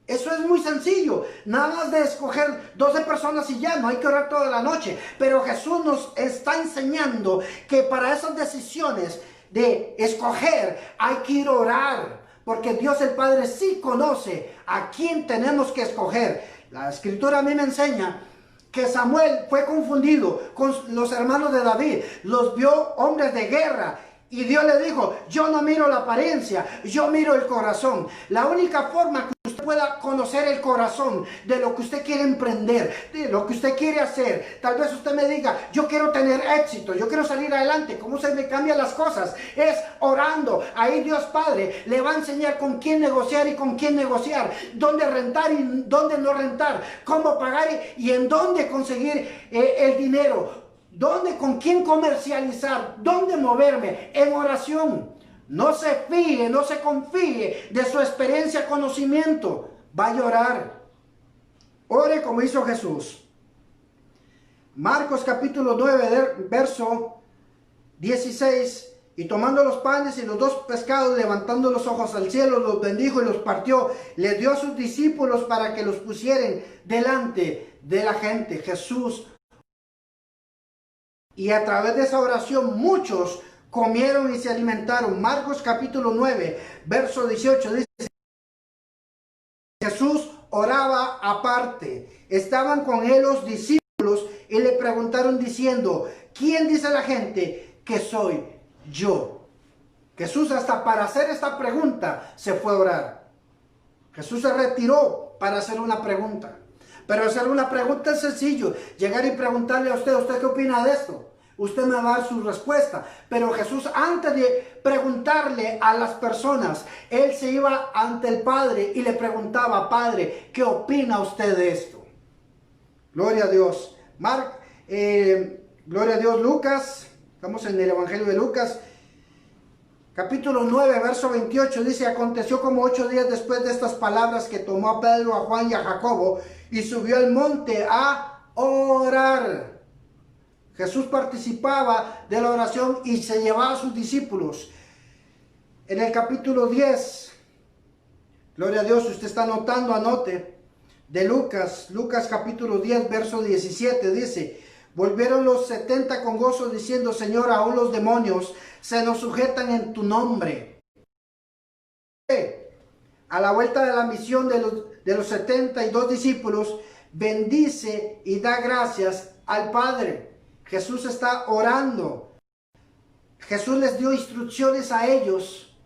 Eso es muy sencillo, nada más de escoger 12 personas y ya, no hay que orar toda la noche. Pero Jesús nos está enseñando que para esas decisiones de escoger hay que ir a orar. Porque Dios el Padre sí conoce a quién tenemos que escoger. La Escritura a mí me enseña que Samuel fue confundido con los hermanos de David. Los vio hombres de guerra. Y Dios le dijo, yo no miro la apariencia, yo miro el corazón. La única forma que usted pueda conocer el corazón de lo que usted quiere emprender, de lo que usted quiere hacer. Tal vez usted me diga, yo quiero tener éxito, yo quiero salir adelante. ¿Cómo se me cambian las cosas? Es orando. Ahí Dios Padre le va a enseñar con quién negociar y con quién negociar. Dónde rentar y dónde no rentar. Cómo pagar y en dónde conseguir el dinero. ¿Dónde, con quién comercializar? ¿Dónde moverme? En oración. No se fíe, no se confíe de su experiencia, conocimiento. Vaya a orar. Ore como hizo Jesús. Marcos capítulo 9, verso 16 Y tomando los panes y los 2 pescados, levantando los ojos al cielo, los bendijo y los partió. Les dio a sus discípulos para que los pusieran delante de la gente. Jesús. Y a través de esa oración muchos comieron y se alimentaron. Marcos capítulo 9, verso 18 dice: Jesús oraba aparte. Estaban con él los discípulos y le preguntaron diciendo: ¿quién dice la gente que soy yo? Jesús, hasta para hacer esta pregunta se fue a orar. Jesús se retiró para hacer una pregunta. Pero hacer una pregunta es sencillo. Llegar y preguntarle a ¿usted qué opina de esto? Usted me va a dar su respuesta. Pero Jesús, antes de preguntarle a las personas, él se iba ante el Padre y le preguntaba: Padre, ¿qué opina usted de esto? Gloria a Dios. Gloria a Dios. Lucas, estamos en el Evangelio de Lucas, capítulo 9, verso 28, dice: aconteció como 8 días después de estas palabras que tomó a Pedro, a Juan y a Jacobo y subió al monte a orar. Jesús participaba de la oración y se llevaba a sus discípulos. En el capítulo 10, gloria a Dios, si usted está anotando, anote, de Lucas capítulo 10, verso 17, dice: volvieron los 70 con gozo diciendo: Señor, aún los demonios se nos sujetan en tu nombre. A la vuelta de la misión de los 72 discípulos, bendice y da gracias al Padre. Jesús está orando. Jesús les dio instrucciones a ellos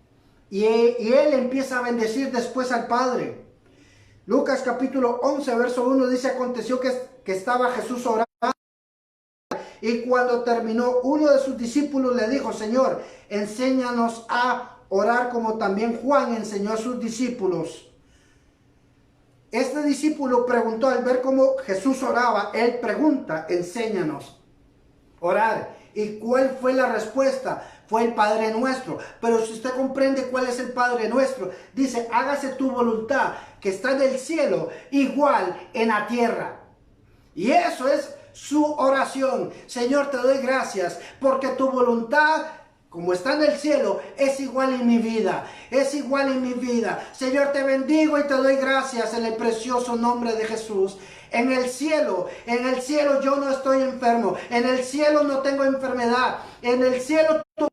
y él empieza a bendecir después al Padre. Lucas capítulo 11, verso 1 dice: aconteció que estaba Jesús orando. Y cuando terminó, uno de sus discípulos le dijo: Señor, enséñanos a orar como también Juan enseñó a sus discípulos. Este discípulo preguntó, al ver cómo Jesús oraba, él pregunta: enséñanos a orar. ¿Y cuál fue la respuesta? Fue el Padre Nuestro. Pero si usted comprende cuál es el Padre Nuestro, dice: hágase tu voluntad, que está en el cielo, igual en la tierra. Y eso es su oración. Señor, te doy gracias porque tu voluntad, como está en el cielo, es igual en mi vida. Es igual en mi vida. Señor, te bendigo y te doy gracias en el precioso nombre de Jesús. En el cielo yo no estoy enfermo. En el cielo no tengo enfermedad. En el cielo tú,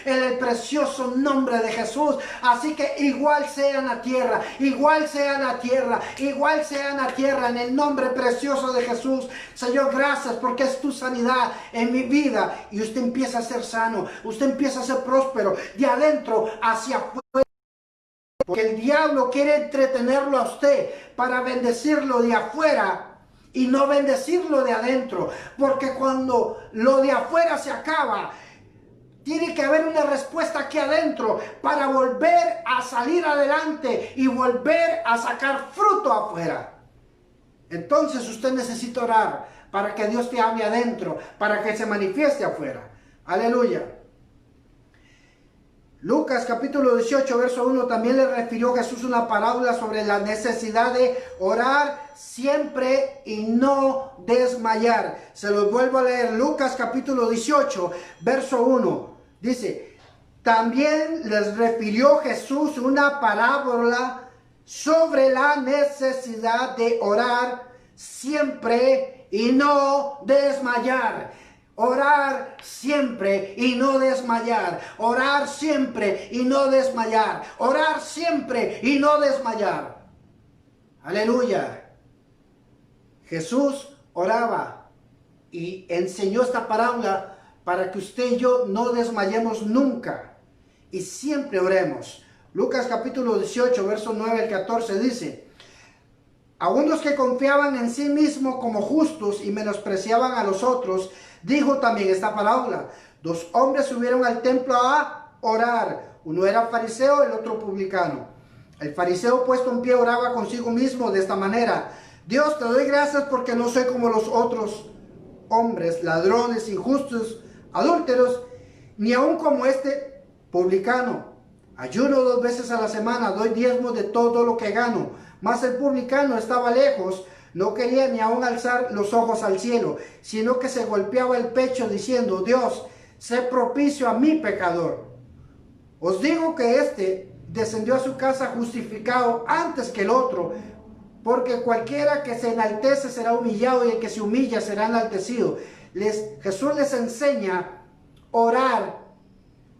en el precioso nombre de Jesús. Así que igual sea en la tierra, igual sea en la tierra, igual sea en la tierra, en el nombre precioso de Jesús. Señor, gracias porque es tu sanidad en mi vida. Y usted empieza a ser sano, usted empieza a ser próspero de adentro hacia afuera. Porque el diablo quiere entretenerlo a usted para bendecirlo de afuera y no bendecirlo de adentro. Porque cuando lo de afuera se acaba, tiene que haber una respuesta aquí adentro para volver a salir adelante y volver a sacar fruto afuera. Entonces usted necesita orar para que Dios te hable adentro, para que se manifieste afuera. Aleluya. Lucas capítulo 18, verso 1, también le refirió Jesús una parábola sobre la necesidad de orar siempre y no desmayar. Se los vuelvo a leer. Lucas capítulo 18, verso 1. Dice: también les refirió Jesús una parábola sobre la necesidad de orar siempre y no desmayar. Orar siempre y no desmayar. Orar siempre y no desmayar. Orar siempre y no desmayar. Aleluya. Jesús oraba y enseñó esta parábola para que usted y yo no desmayemos nunca y siempre oremos. Lucas capítulo 18, verso 9 al 14 dice: aún los que confiaban en sí mismos como justos y menospreciaban a los otros, dijo también esta parábola. 2 hombres subieron al templo a orar. Uno era fariseo, el otro publicano. El fariseo, puesto en pie, oraba consigo mismo de esta manera: Dios, te doy gracias porque no soy como los otros hombres, ladrones, injustos, adúlteros, ni aun como este publicano. Ayuno 2 veces a la semana, doy diezmo de todo lo que gano. Mas el publicano estaba lejos, no quería ni aun alzar los ojos al cielo, sino que se golpeaba el pecho diciendo: Dios, sé propicio a mi pecador. Os digo que este descendió a su casa justificado antes que el otro, porque cualquiera que se enaltece será humillado y el que se humilla será enaltecido. Jesús les enseña a orar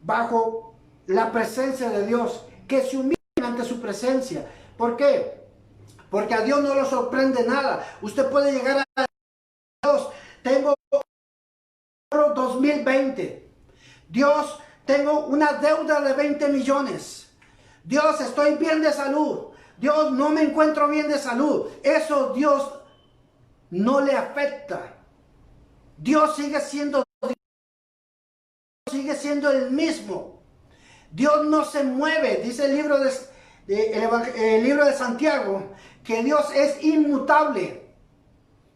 bajo la presencia de Dios, que se humillen ante su presencia. ¿Por qué? Porque a Dios no lo sorprende nada. Usted puede llegar a Dios, tengo 2020. Dios, tengo una deuda de 20 millones. Dios, estoy bien de salud. Dios, no me encuentro bien de salud. Eso Dios no le afecta. Dios sigue siendo el mismo. Dios no se mueve. Dice el libro el libro de Santiago que Dios es inmutable.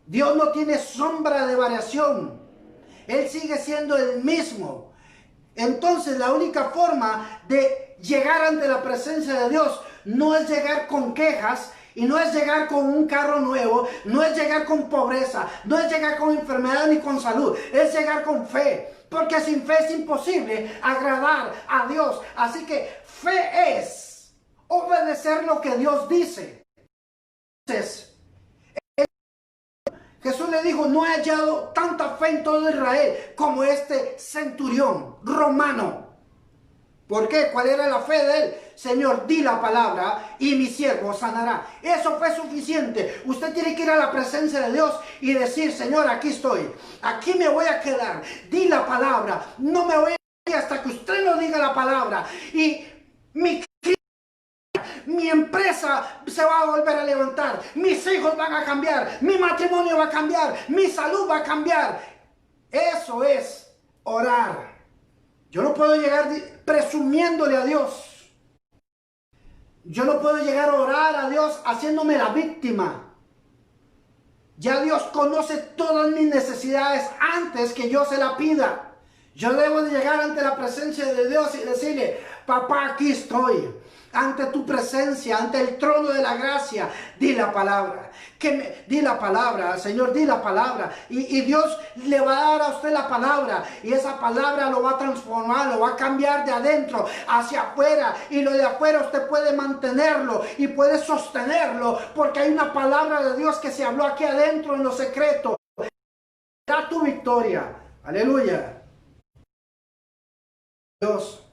Dios no tiene sombra de variación. Él sigue siendo el mismo. Entonces la única forma de llegar ante la presencia de Dios no es llegar con quejas, y no es llegar con un carro nuevo, no es llegar con pobreza, no es llegar con enfermedad ni con salud, es llegar con fe. Porque sin fe es imposible agradar a Dios. Así que fe es obedecer lo que Dios dice. Entonces, Jesús le dijo, no he hallado tanta fe en todo Israel como este centurión romano. ¿Por qué? ¿Cuál era la fe de él? Señor, di la palabra y mi siervo sanará. Eso fue suficiente. Usted tiene que ir a la presencia de Dios y decir, Señor, aquí estoy. Aquí me voy a quedar. Di la palabra. No me voy a ir hasta que usted no diga la palabra. Y mi empresa se va a volver a levantar. Mis hijos van a cambiar. Mi matrimonio va a cambiar. Mi salud va a cambiar. Eso es orar. Yo no puedo llegar presumiéndole a Dios. Yo no puedo llegar a orar a Dios haciéndome la víctima. Ya Dios conoce todas mis necesidades antes que yo se la pida. Yo debo de llegar ante la presencia de Dios y decirle, papá, aquí estoy. Ante tu presencia, ante el trono de la gracia, di la palabra. Di la palabra, Señor, di la palabra. Y Dios le va a dar a usted la palabra. Y esa palabra lo va a transformar, lo va a cambiar de adentro hacia afuera. Y lo de afuera usted puede mantenerlo y puede sostenerlo. Porque hay una palabra de Dios que se habló aquí adentro en lo secreto. Da tu victoria. Aleluya. Dios.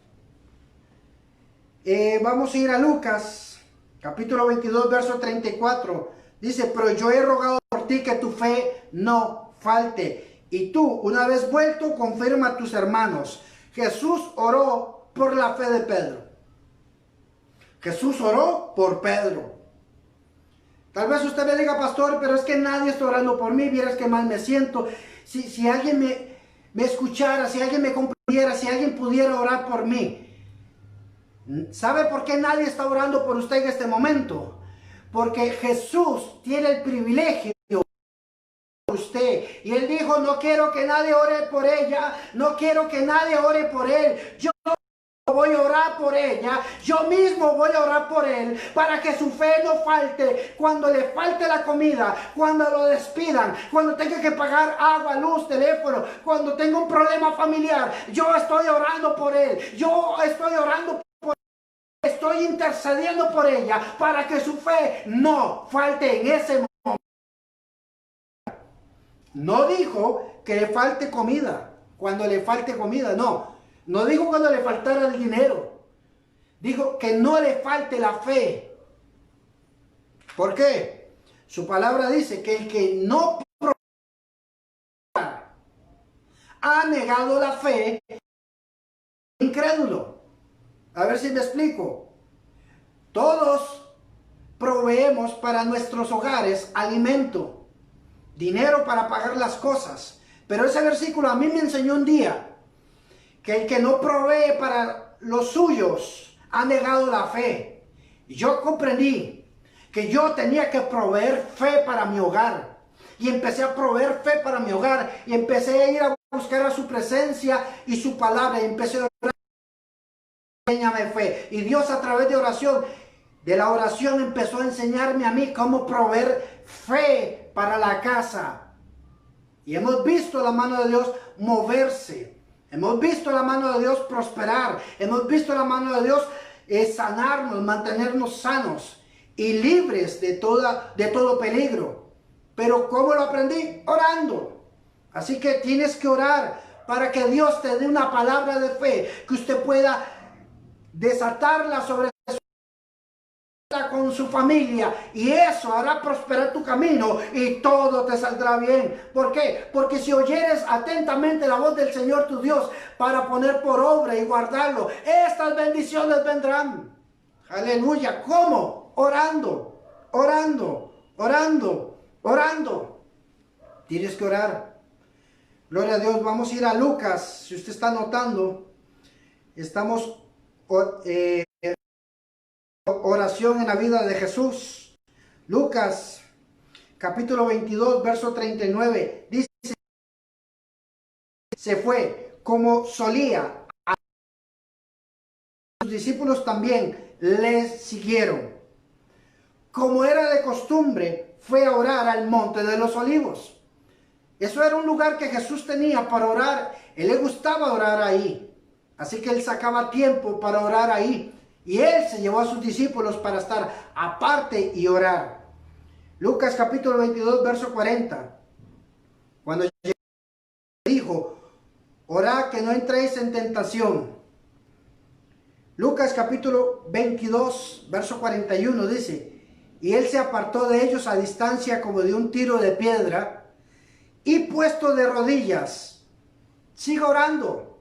Vamos a ir a Lucas, capítulo 22, verso 34. Dice, pero yo he rogado por ti que tu fe no falte. Y tú, una vez vuelto, confirma a tus hermanos. Jesús oró por la fe de Pedro. Jesús oró por Pedro. Tal vez usted me diga, pastor, pero es que nadie está orando por mí. Vieras que mal me siento. Si alguien me escuchara, si alguien me comprendiera, si alguien pudiera orar por mí. ¿Sabe por qué nadie está orando por usted en este momento? Porque Jesús tiene el privilegio de orar por usted. Y Él dijo, no quiero que nadie ore por ella, no quiero que nadie ore por él. Yo voy a orar por ella, yo mismo voy a orar por él, para que su fe no falte cuando le falte la comida, cuando lo despidan, cuando tenga que pagar agua, luz, teléfono, cuando tenga un problema familiar. Yo estoy orando por él, yo estoy orando por él, estoy intercediendo por ella, para que su fe no falte en ese momento. No dijo que le falte comida, cuando le falte comida, no. No dijo cuando le faltara el dinero. Dijo que no le falte la fe. ¿Por qué? Su palabra dice que el que no ha negado la fe, incrédulo. A ver si me explico. Todos proveemos para nuestros hogares alimento, dinero para pagar las cosas. Pero ese versículo a mí me enseñó un día que el que no provee para los suyos ha negado la fe. Y yo comprendí que yo tenía que proveer fe para mi hogar. Y empecé a proveer fe para mi hogar. Y empecé a ir a buscar a su presencia y su palabra. Y empecé a orar. Enséñame fe. Y Dios, a través de oración, de la oración, empezó a enseñarme a mí cómo proveer fe para la casa. Y hemos visto la mano de Dios moverse. Hemos visto la mano de Dios prosperar. Hemos visto la mano de Dios sanarnos, mantenernos sanos y libres de todo peligro. Pero ¿cómo lo aprendí? Orando. Así que tienes que orar para que Dios te dé una palabra de fe, que usted pueda desatarla sobre con su familia, y eso hará prosperar tu camino y todo te saldrá bien. ¿Por qué? Porque si oyeres atentamente la voz del Señor tu Dios para poner por obra y guardarlo, estas bendiciones vendrán. Aleluya. ¿Cómo? Orando, orando, orando, orando. Tienes que orar. Gloria a Dios. Vamos a ir a Lucas. Si usted está notando, estamos oración en la vida de Jesús. Lucas capítulo 22 verso 39 dice: se fue como solía, sus discípulos también les siguieron. Como era de costumbre, fue a orar al monte de los olivos. Eso era un lugar que Jesús tenía para orar. Él le gustaba orar ahí, así que él sacaba tiempo para orar ahí. Y él se llevó a sus discípulos para estar aparte y orar. Lucas capítulo 22, verso 40. Cuando dijo: orad que no entréis en tentación. Lucas capítulo 22, verso 41 dice: y él se apartó de ellos a distancia como de un tiro de piedra, y puesto de rodillas, siga orando.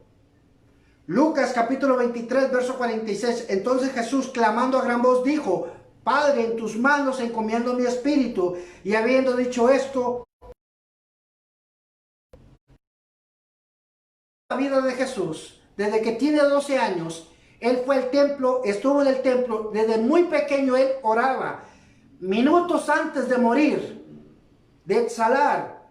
Lucas capítulo 23, verso 46. Entonces Jesús, clamando a gran voz, dijo: Padre, en tus manos encomiendo mi espíritu. Y habiendo dicho esto, la vida de Jesús, desde que tiene 12 años, él fue al templo, estuvo en el templo, desde muy pequeño él oraba. Minutos antes de morir, de exhalar.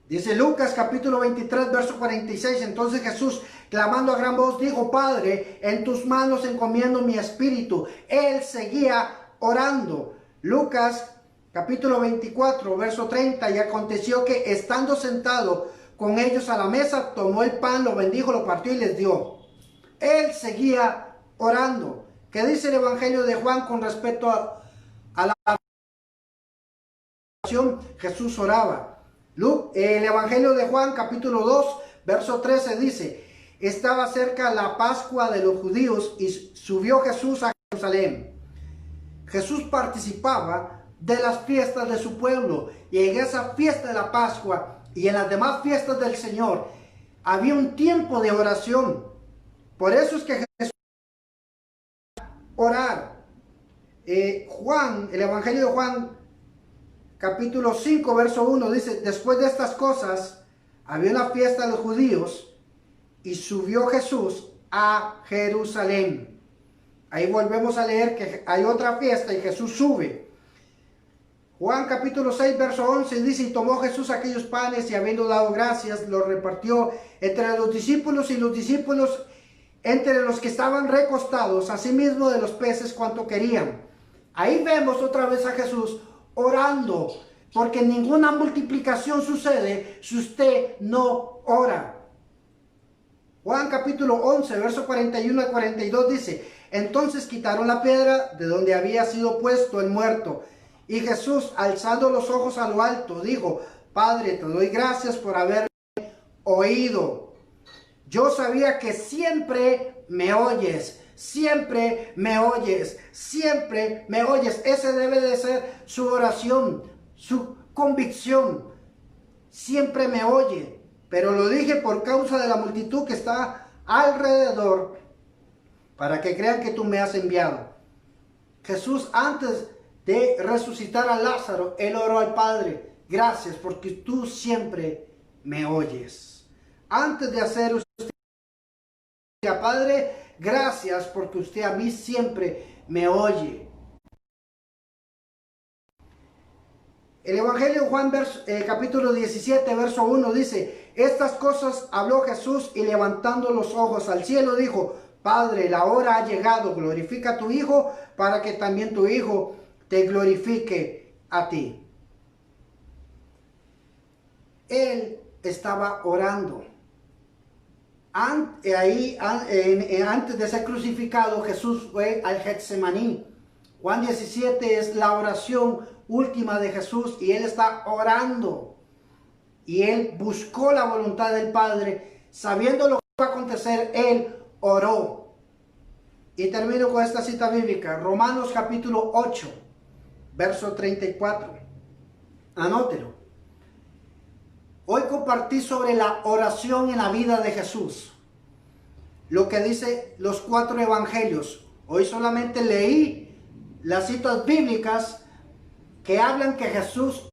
Dice Lucas capítulo 23, verso 46, entonces Jesús, clamando a gran voz, dijo: Padre, en tus manos encomiendo mi espíritu. Él seguía orando. Lucas capítulo 24, verso 30, y aconteció que estando sentado con ellos a la mesa, tomó el pan, lo bendijo, lo partió y les dio. Él seguía orando. ¿Qué dice el Evangelio de Juan con respecto a la oración? Jesús oraba. El Evangelio de Juan capítulo 2 verso 13 dice: estaba cerca la Pascua de los judíos y subió Jesús a Jerusalén. Jesús participaba de las fiestas de su pueblo, y en esa fiesta de la Pascua y en las demás fiestas del Señor había un tiempo de oración. Por eso es que Jesús orar. Juan, el Evangelio de Juan capítulo 5, verso 1 dice: después de estas cosas, había una fiesta de los judíos y subió Jesús a Jerusalén. Ahí volvemos a leer que hay otra fiesta y Jesús sube. Juan capítulo 6, verso 11 dice: y tomó Jesús aquellos panes y habiendo dado gracias, los repartió entre los discípulos, y los discípulos entre los que estaban recostados, asimismo de los peces cuanto querían. Ahí vemos otra vez a Jesús orando, porque ninguna multiplicación sucede si usted no ora. Juan capítulo 11, verso 41 al 42 dice: entonces quitaron la piedra de donde había sido puesto el muerto. Y Jesús, alzando los ojos a lo alto, dijo: Padre, te doy gracias por haberme oído. Yo sabía que siempre me oyes. Siempre me oyes, siempre me oyes. Ese debe de ser su oración, su convicción. Siempre me oye. Pero lo dije por causa de la multitud que está alrededor, para que crean que tú me has enviado. Jesús, antes de resucitar a Lázaro, él oró al Padre: gracias porque tú siempre me oyes. Antes de hacer usted, Padre, gracias porque usted a mí siempre me oye. El Evangelio de Juan capítulo 17 verso 1 dice: estas cosas habló Jesús y levantando los ojos al cielo dijo: Padre, la hora ha llegado, glorifica a tu Hijo para que también tu Hijo te glorifique a ti. Él estaba orando. Antes de ser crucificado, Jesús fue al Getsemaní. Juan 17 es la oración última de Jesús y Él está orando. Y Él buscó la voluntad del Padre. Sabiendo lo que iba a acontecer, Él oró. Y termino con esta cita bíblica. Romanos capítulo 8, verso 34. Anótelo. Hoy compartí sobre la oración en la vida de Jesús. Lo que dice los 4 evangelios. Hoy solamente leí las citas bíblicas que hablan que Jesús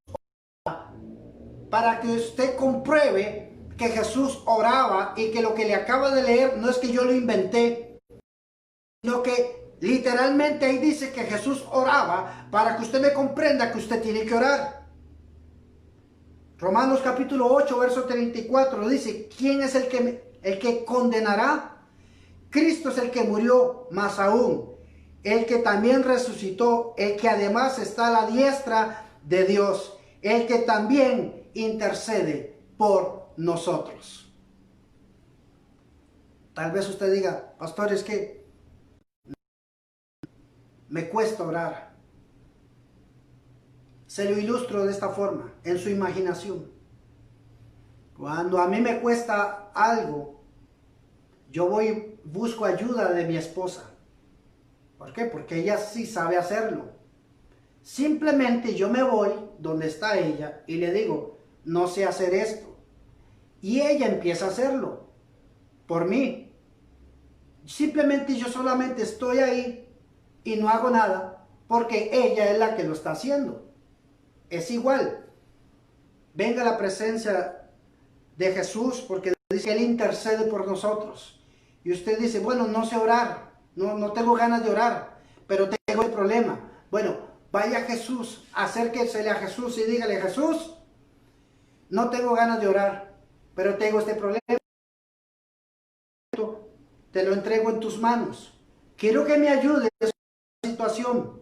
oraba, para que usted compruebe que Jesús oraba y que lo que le acaba de leer no es que yo lo inventé, sino que literalmente ahí dice que Jesús oraba para que usted me comprenda que usted tiene que orar. Romanos capítulo 8, verso 34 dice, ¿quién es el que condenará? Cristo es el que murió, más aún, el que también resucitó, el que además está a la diestra de Dios, el que también intercede por nosotros. Tal vez usted diga, pastor, es que me cuesta orar. Se lo ilustro de esta forma, en su imaginación. Cuando a mí me cuesta algo, yo busco ayuda de mi esposa. ¿Por qué? Porque ella sí sabe hacerlo. Simplemente yo me voy donde está ella y le digo, no sé hacer esto. Y ella empieza a hacerlo por mí. Simplemente yo solamente estoy ahí y no hago nada porque ella es la que lo está haciendo. Es igual. Venga la presencia de Jesús porque dice que Él intercede por nosotros. Y usted dice, bueno, no sé orar, no tengo ganas de orar, pero tengo el problema. Bueno, vaya a Jesús, acérquesele a Jesús y dígale, Jesús, no tengo ganas de orar, pero tengo este problema. Te lo entrego en tus manos. Quiero que me ayudes en esta situación.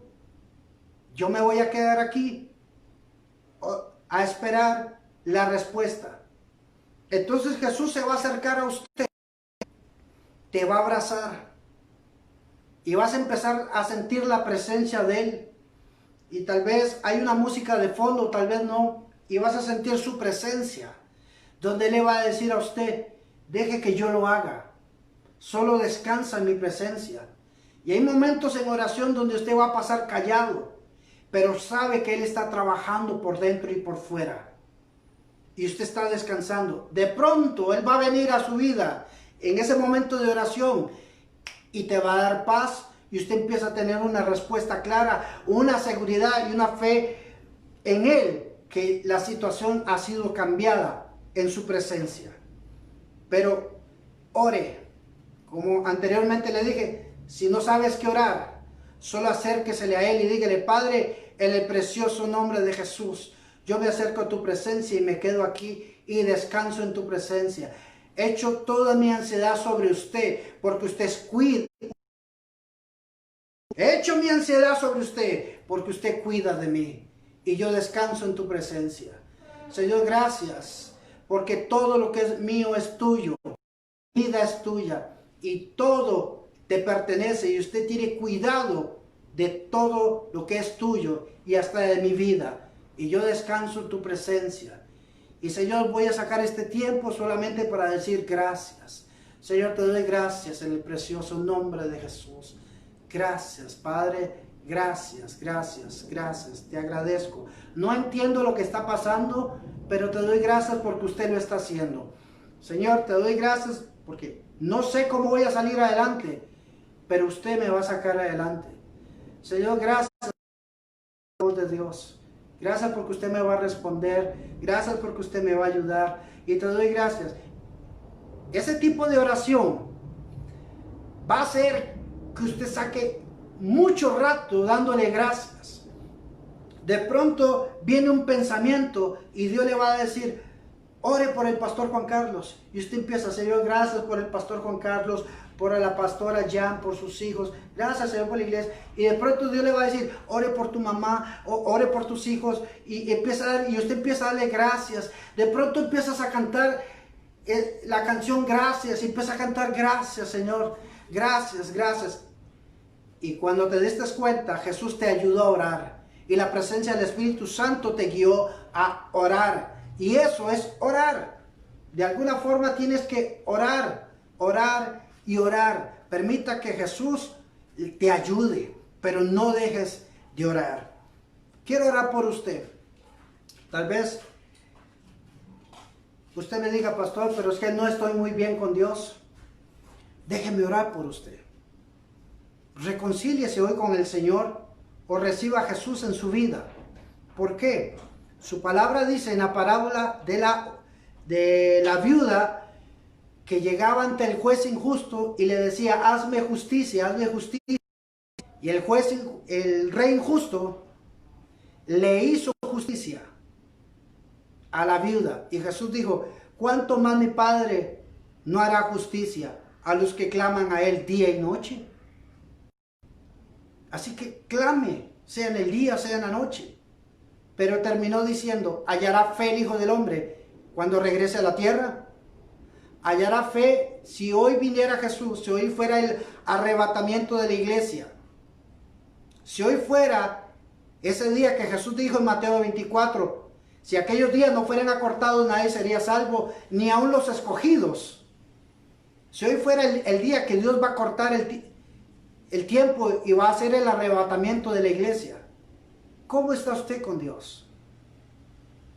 Yo me voy a quedar aquí a esperar la respuesta. Entonces Jesús se va a acercar a usted, te va a abrazar y vas a empezar a sentir la presencia de Él. Y tal vez hay una música de fondo, tal vez no, y vas a sentir su presencia, donde Él le va a decir a usted, deje que yo lo haga, solo descansa en mi presencia. Y hay momentos en oración donde usted va a pasar callado, pero sabe que Él está trabajando por dentro y por fuera. Y usted está descansando. De pronto Él va a venir a su vida en ese momento de oración y te va a dar paz. Y usted empieza a tener una respuesta clara, una seguridad y una fe en Él, que la situación ha sido cambiada en su presencia. Pero ore. Como anteriormente le dije, si no sabes qué orar, solo acérquesele a Él y dígale, Padre, en el precioso nombre de Jesús, yo me acerco a tu presencia y me quedo aquí y descanso en tu presencia. Echo toda mi ansiedad sobre usted, porque usted cuida. Echo mi ansiedad sobre usted, porque usted cuida de mí. Y yo descanso en tu presencia. Señor, gracias, porque todo lo que es mío es tuyo. Mi vida es tuya y todo te pertenece y usted tiene cuidado de todo lo que es tuyo y hasta de mi vida. Y yo descanso en tu presencia. Y Señor, voy a sacar este tiempo solamente para decir gracias. Señor, te doy gracias en el precioso nombre de Jesús. Gracias, Padre. Gracias, gracias, gracias. Te agradezco. No entiendo lo que está pasando, pero te doy gracias porque usted lo está haciendo. Señor, te doy gracias porque no sé cómo voy a salir adelante, pero usted me va a sacar adelante. Señor, gracias de Dios. Gracias porque usted me va a responder. Gracias porque usted me va a ayudar. Y te doy gracias. Ese tipo de oración va a hacer que usted saque mucho rato dándole gracias. De pronto viene un pensamiento y Dios le va a decir, ore por el pastor Juan Carlos. Y usted empieza, Señor, gracias por el pastor Juan Carlos, por la pastora Jan, por sus hijos. Gracias, Señor, por la iglesia. Y de pronto Dios le va a decir, ore por tu mamá, ore por tus hijos. Y usted empieza a darle gracias. De pronto empiezas a cantar la canción gracias y empieza a cantar gracias, Señor, gracias, gracias. Y cuando te diste cuenta, Jesús te ayudó a orar y la presencia del Espíritu Santo te guió a orar. Y eso es orar. De alguna forma tienes que orar, orar y orar. Permita que Jesús te ayude, pero no dejes de orar. Quiero orar por usted. Tal vez usted me diga, pastor, pero es que no estoy muy bien con Dios. Déjeme orar por usted. Reconcíliese hoy con el Señor o reciba a Jesús en su vida. ¿Por qué? Su palabra dice en la parábola de la viuda que llegaba ante el juez injusto y le decía, hazme justicia, hazme justicia. Y el rey injusto le hizo justicia a la viuda. Y Jesús dijo, ¿cuánto más mi Padre no hará justicia a los que claman a Él día y noche? Así que clame, sea en el día, sea en la noche. Pero terminó diciendo, ¿hallará fe el Hijo del Hombre cuando regrese a la tierra? ¿Hallará fe si hoy viniera Jesús, si hoy fuera el arrebatamiento de la iglesia? Si hoy fuera ese día que Jesús dijo en Mateo 24, si aquellos días no fueran acortados, nadie sería salvo, ni aun los escogidos. Si hoy fuera el día que Dios va a cortar el tiempo y va a hacer el arrebatamiento de la iglesia, ¿cómo está usted con Dios?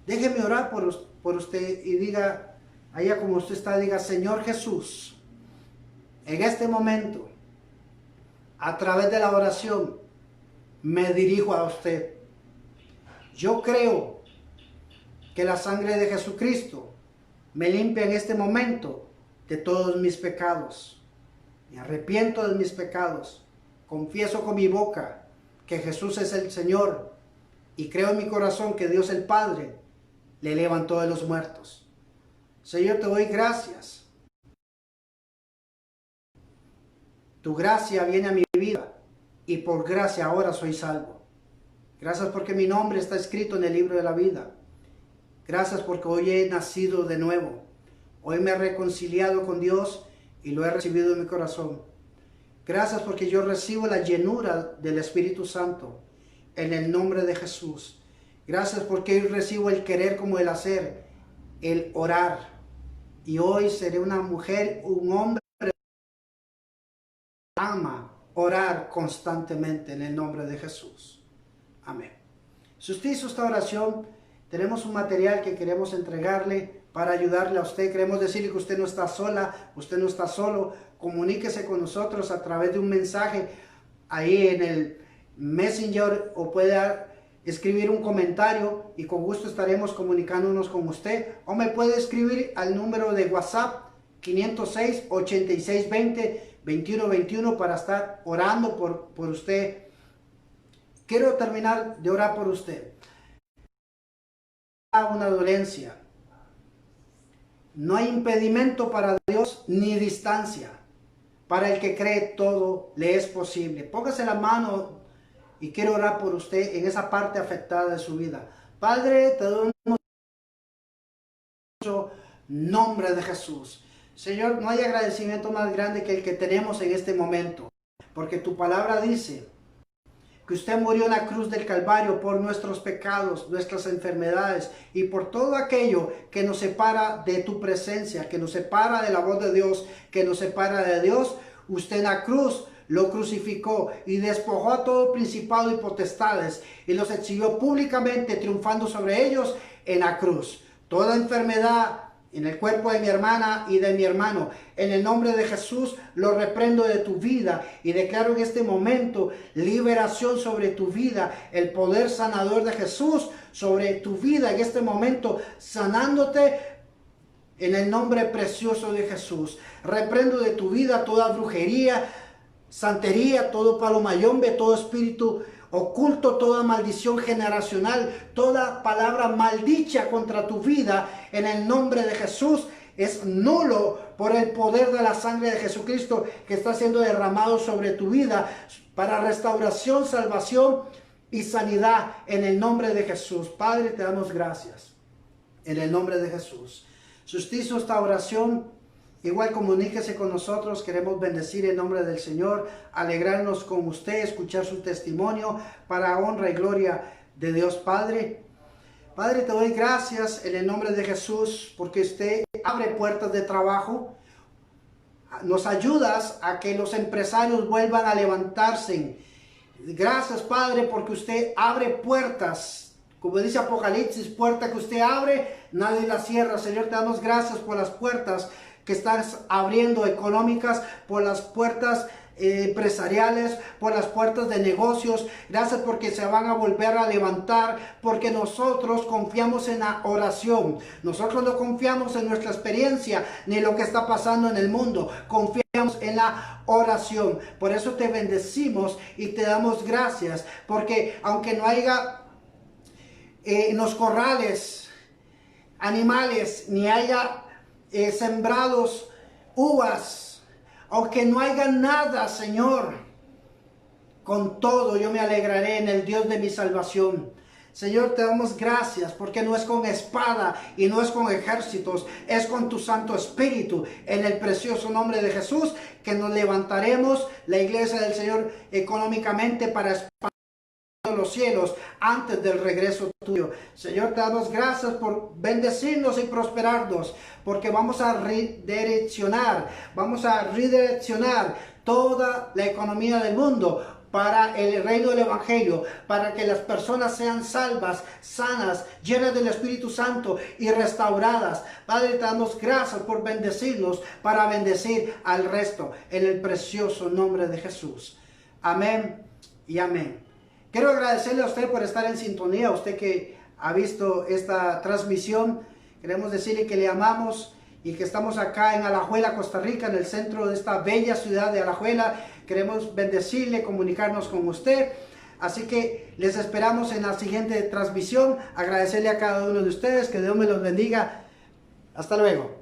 Déjeme orar por usted y diga, allá como usted está, diga, Señor Jesús, en este momento, a través de la oración, me dirijo a usted. Yo creo que la sangre de Jesucristo me limpia en este momento de todos mis pecados. Me arrepiento de mis pecados. Confieso con mi boca que Jesús es el Señor y creo en mi corazón que Dios el Padre le levantó de los muertos. Señor, te doy gracias. Tu gracia viene a mi vida y por gracia ahora soy salvo. Gracias porque mi nombre está escrito en el libro de la vida. Gracias porque hoy he nacido de nuevo. Hoy me he reconciliado con Dios y lo he recibido en mi corazón. Gracias porque yo recibo la llenura del Espíritu Santo en el nombre de Jesús. Gracias porque hoy recibo el querer como el hacer, el orar. Y hoy seré una mujer, un hombre que ama orar constantemente en el nombre de Jesús. Amén. Si usted hizo esta oración, tenemos un material que queremos entregarle para ayudarle a usted. Queremos decirle que usted no está sola, usted no está solo. Comuníquese con nosotros a través de un mensaje ahí en el Messenger o puede escribir un comentario y con gusto estaremos comunicándonos con usted. O me puede escribir al número de WhatsApp 506-8620-2121 para estar orando por usted. Quiero terminar de orar por usted. Una dolencia. No hay impedimento para Dios ni distancia. Para el que cree todo le es posible. Póngase la mano y quiero orar por usted en esa parte afectada de su vida. Padre, te doy un nombre de Jesús. Señor, no hay agradecimiento más grande que el que tenemos en este momento. Porque tu palabra dice que usted murió en la cruz del Calvario por nuestros pecados, nuestras enfermedades y por todo aquello que nos separa de tu presencia, que nos separa de la voz de Dios, que nos separa de Dios. Usted en la cruz lo crucificó y despojó a todo principado y potestades y los exhibió públicamente, triunfando sobre ellos en la cruz. Toda enfermedad en el cuerpo de mi hermana y de mi hermano, en el nombre de Jesús, lo reprendo de tu vida y declaro en este momento liberación sobre tu vida, el poder sanador de Jesús sobre tu vida en este momento, sanándote en el nombre precioso de Jesús. Reprendo de tu vida toda brujería, santería, todo palo mayombe, todo espíritu oculto, toda maldición generacional, toda palabra maldicha contra tu vida en el nombre de Jesús es nulo por el poder de la sangre de Jesucristo que está siendo derramado sobre tu vida para restauración, salvación y sanidad en el nombre de Jesús. Padre, te damos gracias en el nombre de Jesús. Si usted hizo esta oración, igual comuníquese con nosotros. Queremos bendecir en nombre del Señor, alegrarnos con usted, escuchar su testimonio para honra y gloria de Dios Padre. Padre, te doy gracias en el nombre de Jesús porque usted abre puertas de trabajo. Nos ayudas a que los empresarios vuelvan a levantarse. Gracias, Padre, porque usted abre puertas. Como dice Apocalipsis, puerta que usted abre, nadie la cierra. Señor, te damos gracias por las puertas que estás abriendo económicas, por las puertas empresariales, por las puertas de negocios. Gracias porque se van a volver a levantar, porque nosotros confiamos en la oración. Nosotros no confiamos en nuestra experiencia ni lo que está pasando en el mundo. Confiamos en la oración. Por eso te bendecimos y te damos gracias, porque aunque no haya en los corrales animales, ni haya sembrados uvas, aunque no haya nada, Señor, con todo yo me alegraré en el Dios de mi salvación. Señor, te damos gracias porque no es con espada y no es con ejércitos, es con tu Santo Espíritu. En el precioso nombre de Jesús que nos levantaremos, la iglesia del Señor, económicamente para expandir los cielos antes del regreso tuyo. Señor, te damos gracias por bendecirnos y prosperarnos, porque vamos a redireccionar toda la economía del mundo para el reino del Evangelio, para que las personas sean salvas, sanas, llenas del Espíritu Santo y restauradas. Padre, te damos gracias por bendecirnos para bendecir al resto, en el precioso nombre de Jesús. Amén y amén. Quiero agradecerle a usted por estar en sintonía, a usted que ha visto esta transmisión. Queremos decirle que le amamos y que estamos acá en Alajuela, Costa Rica, en el centro de esta bella ciudad de Alajuela. Queremos bendecirle, comunicarnos con usted. Así que les esperamos en la siguiente transmisión. Agradecerle a cada uno de ustedes, que Dios me los bendiga. Hasta luego.